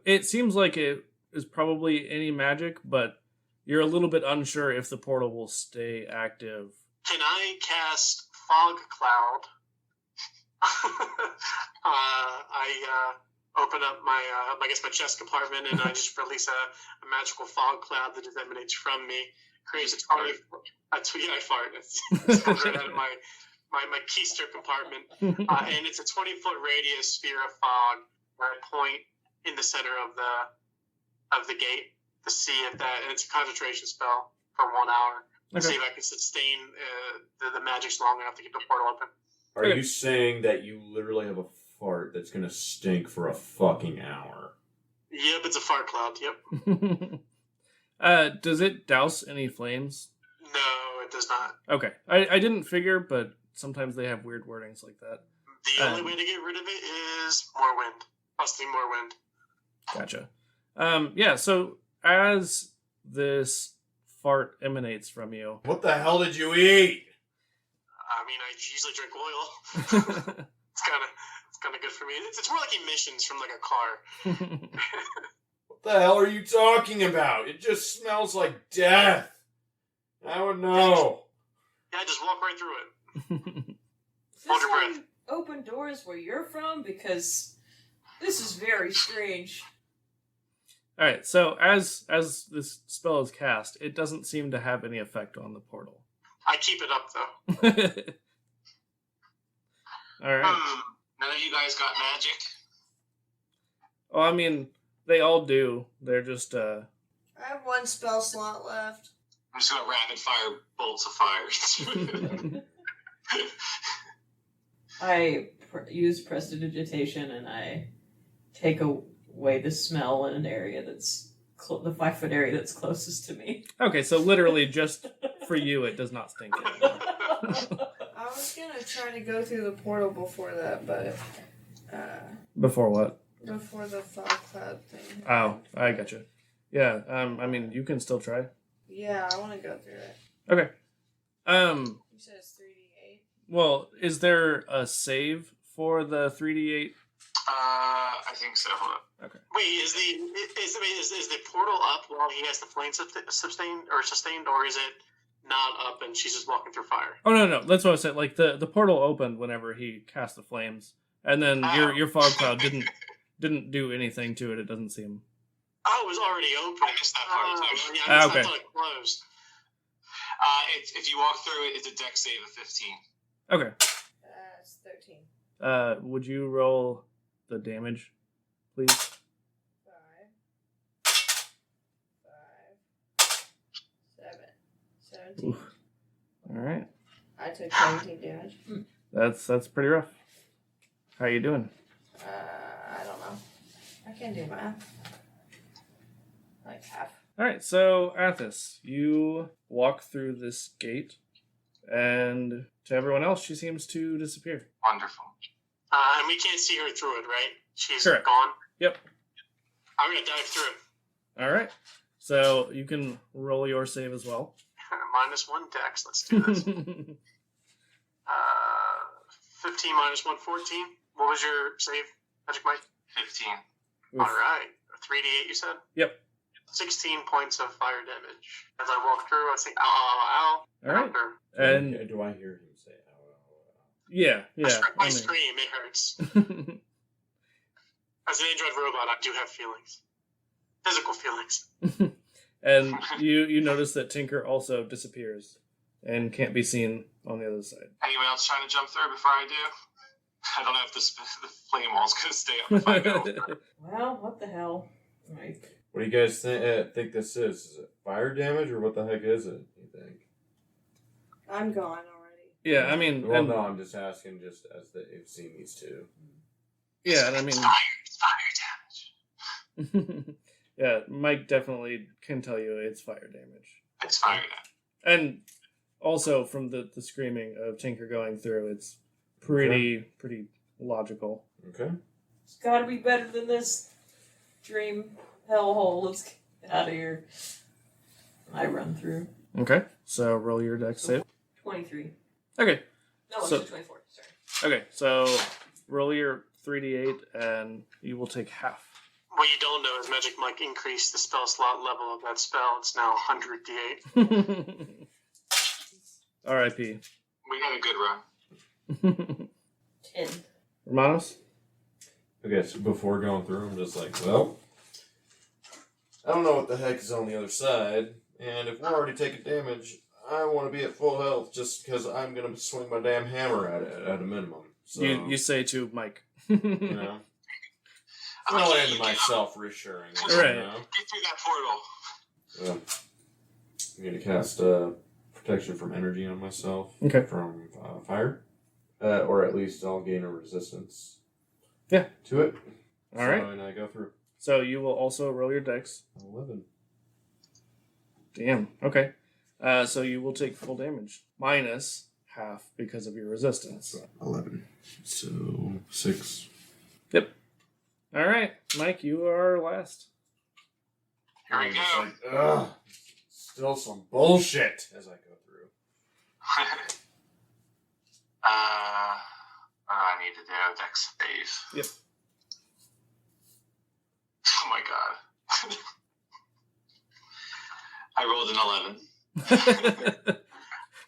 It seems like it is probably any magic, but you're a little bit unsure if the portal will stay active. Can I cast Fog Cloud? I open up my chest compartment and I just release a magical fog cloud that just emanates from me. Creates a 20. I fart. It's right out of my keister compartment, and it's a 20-foot radius sphere of fog where I point in the center of the gate to see if that. And it's a concentration spell for 1 hour. Okay. See if I can sustain the magic's long enough to keep the portal open. Are you saying that you literally have a fart that's going to stink for a fucking hour? Yep, it's a fart cloud. Yep. Does it douse any flames? No, it does not. Okay. I didn't figure, but sometimes they have weird wordings like that. The only way to get rid of it is more wind. Busting more wind. Gotcha. Yeah, so as this fart emanates from you. What the hell did you eat? I mean, I usually drink oil. It's kind of good for me. It's more like emissions from like a car. What the hell are you talking about? It just smells like death. I would know. Yeah, just walk right through it. Is Hold this your how breath. you open doors where you're from? Because this is very strange. All right, so as this spell is cast, it doesn't seem to have any effect on the portal. I keep it up though. All right. None of you guys got magic? Well, I mean, they all do. They're just I have 1 spell slot left. I'm just going to rapid fire bolts of fire. I use prestidigitation and I take away the smell in an area that's the 5-foot area that's closest to me. Okay, so literally just for you, it does not stink anymore. I was gonna try to go through the portal before that, but Before what? before the fog cloud thing. Oh, I gotcha. Yeah, I mean, you can still try. Yeah, I want to go through it. Okay. You said it's 3d8. Well, is there a save for the 3d8? I think so. Hold up. Wait, is the portal up while he has the flame sustained, or is it not up and she's just walking through fire? Oh no, that's what I said. Like the portal opened whenever he cast the flames, and then your fog cloud didn't do anything to it. It doesn't seem. Oh, it was already open. I missed that part. Yeah, Okay. I thought it closed. If you walk through it, it's a dex save of 15. Okay. It's 13. Would you roll the damage, please? 5. 7. 17. Oof. All right. I took 17 damage. That's pretty rough. How you doing? I don't know. I can't do math. Like half. All right. So Athos, you walk through this gate, and to everyone else, she seems to disappear. Wonderful. And we can't see her through it, right? She's Correct. gone. Yep. I'm gonna dive through it. All right. So you can roll your save as well. -1 dex. Let's do this. 15 minus 1, 14. What was your save, Magic Mike? 15. Oof. All right. 3d8, you said? Yep. 16 points of fire damage. As I walk through, I say, ow, ow, ow. All right. After. And do I hear him say, "Ow, ow, ow"? yeah. I scream. It hurts. As an android robot, I do have feelings. Physical feelings. And you notice that Tinker also disappears and can't be seen on the other side. Anyone else trying to jump through before I do? I don't know if the flame wall's going to stay up if I go. Well, what the hell? Like, What do you guys think this is? Is it fire damage or what the heck is it? You think? I'm gone already. Yeah, I mean, Well, and, no, I'm just asking, just as they've seen these two. yeah, and I mean, It's fire damage. yeah, Mike definitely can tell you it's fire damage. It's fire damage. And also from the screaming of Tinker going through, it's pretty logical. Okay. it's gotta be better than this dream hellhole. Let's get out of here. I run through. Okay, so roll your dex save. 23. Okay, No, So- it's 24. Sorry. okay, so roll your 3d8 and you will take half. What you don't know is Magic Mike increased the spell slot level of that spell. It's now 100 d8. R.I.P. We had a good run. 10. Romanos? Okay, so before going through, I'm just like, well, I don't know what the heck is on the other side, and if we're already taking damage, I want to be at full health just because I'm going to swing my damn hammer at it at a minimum. So, You say to Mike. you know, I'm gonna throw let it you into get myself reassuring. Right. You know? Get through that portal. I'm going to cast protection from energy on myself. Okay. From fire. Or at least I'll gain a resistance. Yeah. To it. All right. And I go through. So you will also roll your dex. 11. Damn. Okay. So you will take full damage. Minus half because of your resistance. 11. So 6. Yep. All right. Mike, you are last. Here we I'm go. just like, ugh. Still some bullshit as I go through. What do I need to do? Dex save. Yep. Oh my god. I rolled an 11.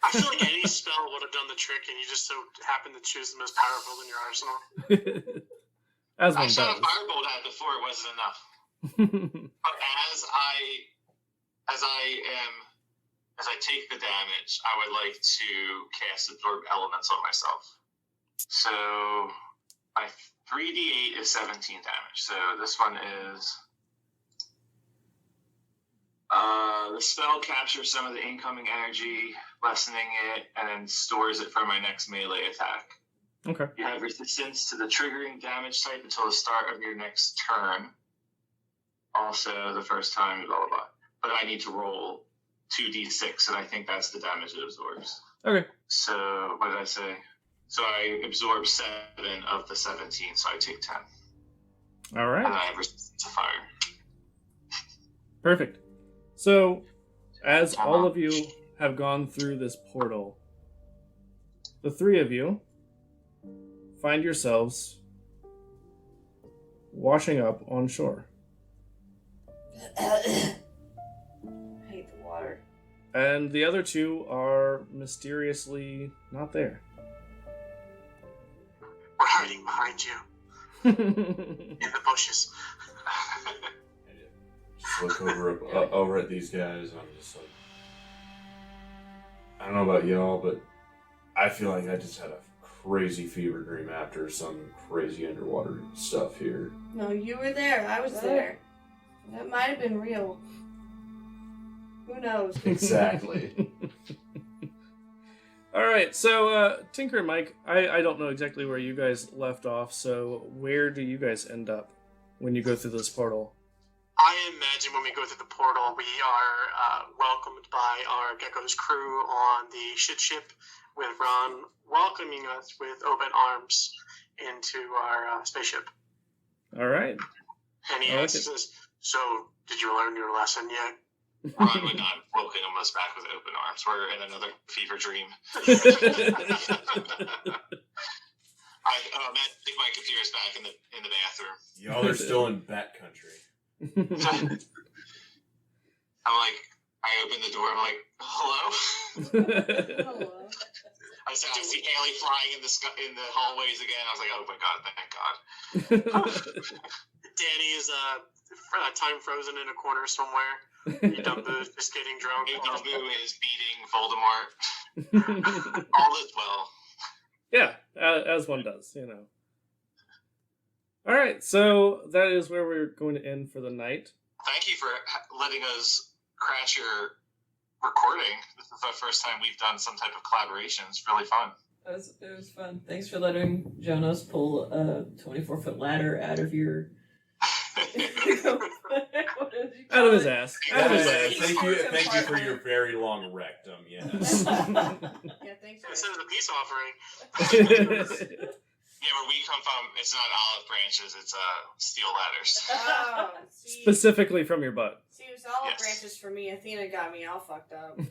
I feel like any spell would have done the trick, and you just so happen to choose the most powerful in your arsenal. As I one shot a does. firebolt at it before it wasn't enough. But as I take the damage, I would like to cast absorb elements on myself. So my 3d8 is 17 damage. So this one is the spell captures some of the incoming energy, lessening it, and then stores it for my next melee attack. Okay. You have resistance to the triggering damage type until the start of your next turn. Also, the first time, blah, blah, blah. But I need to roll 2d6, and I think that's the damage it absorbs. Okay. So what did I say? So I absorb 7 of the 17, so I take 10. All right. And I have resistance to fire. Perfect. So, as all of you have gone through this portal, the 3 of you find yourselves washing up on shore. I hate the water. And the other 2 are mysteriously not there. We're hiding behind you in the bushes. Just look over at these guys. I'm just like, I don't know about y'all, but I feel like I just had a crazy fever dream after some crazy underwater stuff here. No, you were there. I was there. That might have been real. Who knows? Exactly. All right, so Tinker and Mike, I don't know exactly where you guys left off, so where do you guys end up when you go through this portal? I imagine when we go through the portal, we are welcomed by our Gecko's crew on the ship with Ron welcoming us with open arms into our spaceship. All right. And he I like asks us, so did you learn your lesson yet? Ron would not welcome us back with open arms. We're in another fever dream. Matt, take my computer's back in the bathroom. Y'all are still in Bat Country. I'm like, I open the door. I'm like, hello. Hello. I see Haley flying in the hallways again. I was like, oh my god, thank God. Danny is time frozen in a corner somewhere. Dumbo is just getting drunk. Dumbo is beating Voldemort. All is well. Yeah, as one does, you know. All right, so that is where we're going to end for the night. Thank you for letting us crash your recording. This is the first time we've done some type of collaboration. It's really fun. It was fun. Thanks for letting Jonas pull a 24-foot ladder out of your... Out of his ass. Out of his Thank ass. you for your very long rectum. Yes. Yeah, thanks. This is a peace offering. Yeah, where we come from, it's not olive branches, it's steel ladders. Oh, see, Specifically from your butt. see, it was olive Yes. branches for me. Athena got me all fucked up. Yeah,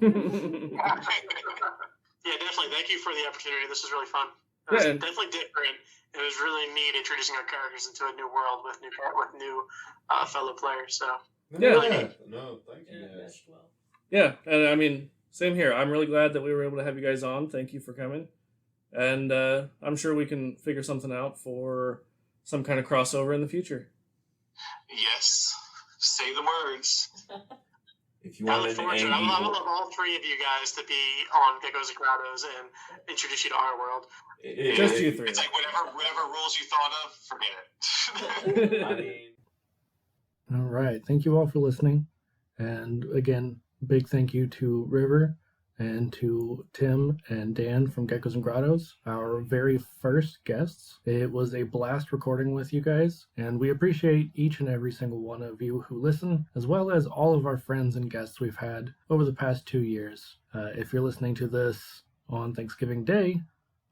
definitely. Thank you for the opportunity. This was really fun. It was Yeah. definitely different. It was really neat introducing our characters into a new world with new fellow players. So Yeah. No, thank you Yeah, guys. that's well. Yeah, and I mean, same here. I'm really glad that we were able to have you guys on. Thank you for coming. And I'm sure we can figure something out for some kind of crossover in the future. Yes. Say the words. If you I want look an forward to it. I would angry, love all 3 of you guys to be on Geckos and Grottos and introduce you to our world. Just you 3. It's like whatever rules you thought of, forget it. I mean, All right. Thank you all for listening. And again, big thank you to River and to Tim and Dan from Geckos and Grottos, our very first guests. It was a blast recording with you guys, and we appreciate each and every single one of you who listen, as well as all of our friends and guests we've had over the past 2 years. If you're listening to this on Thanksgiving Day,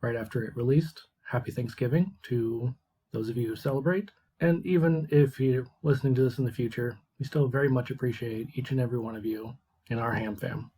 right after it released, happy Thanksgiving to those of you who celebrate. And even if you're listening to this in the future, we still very much appreciate each and every one of you in our ham fam.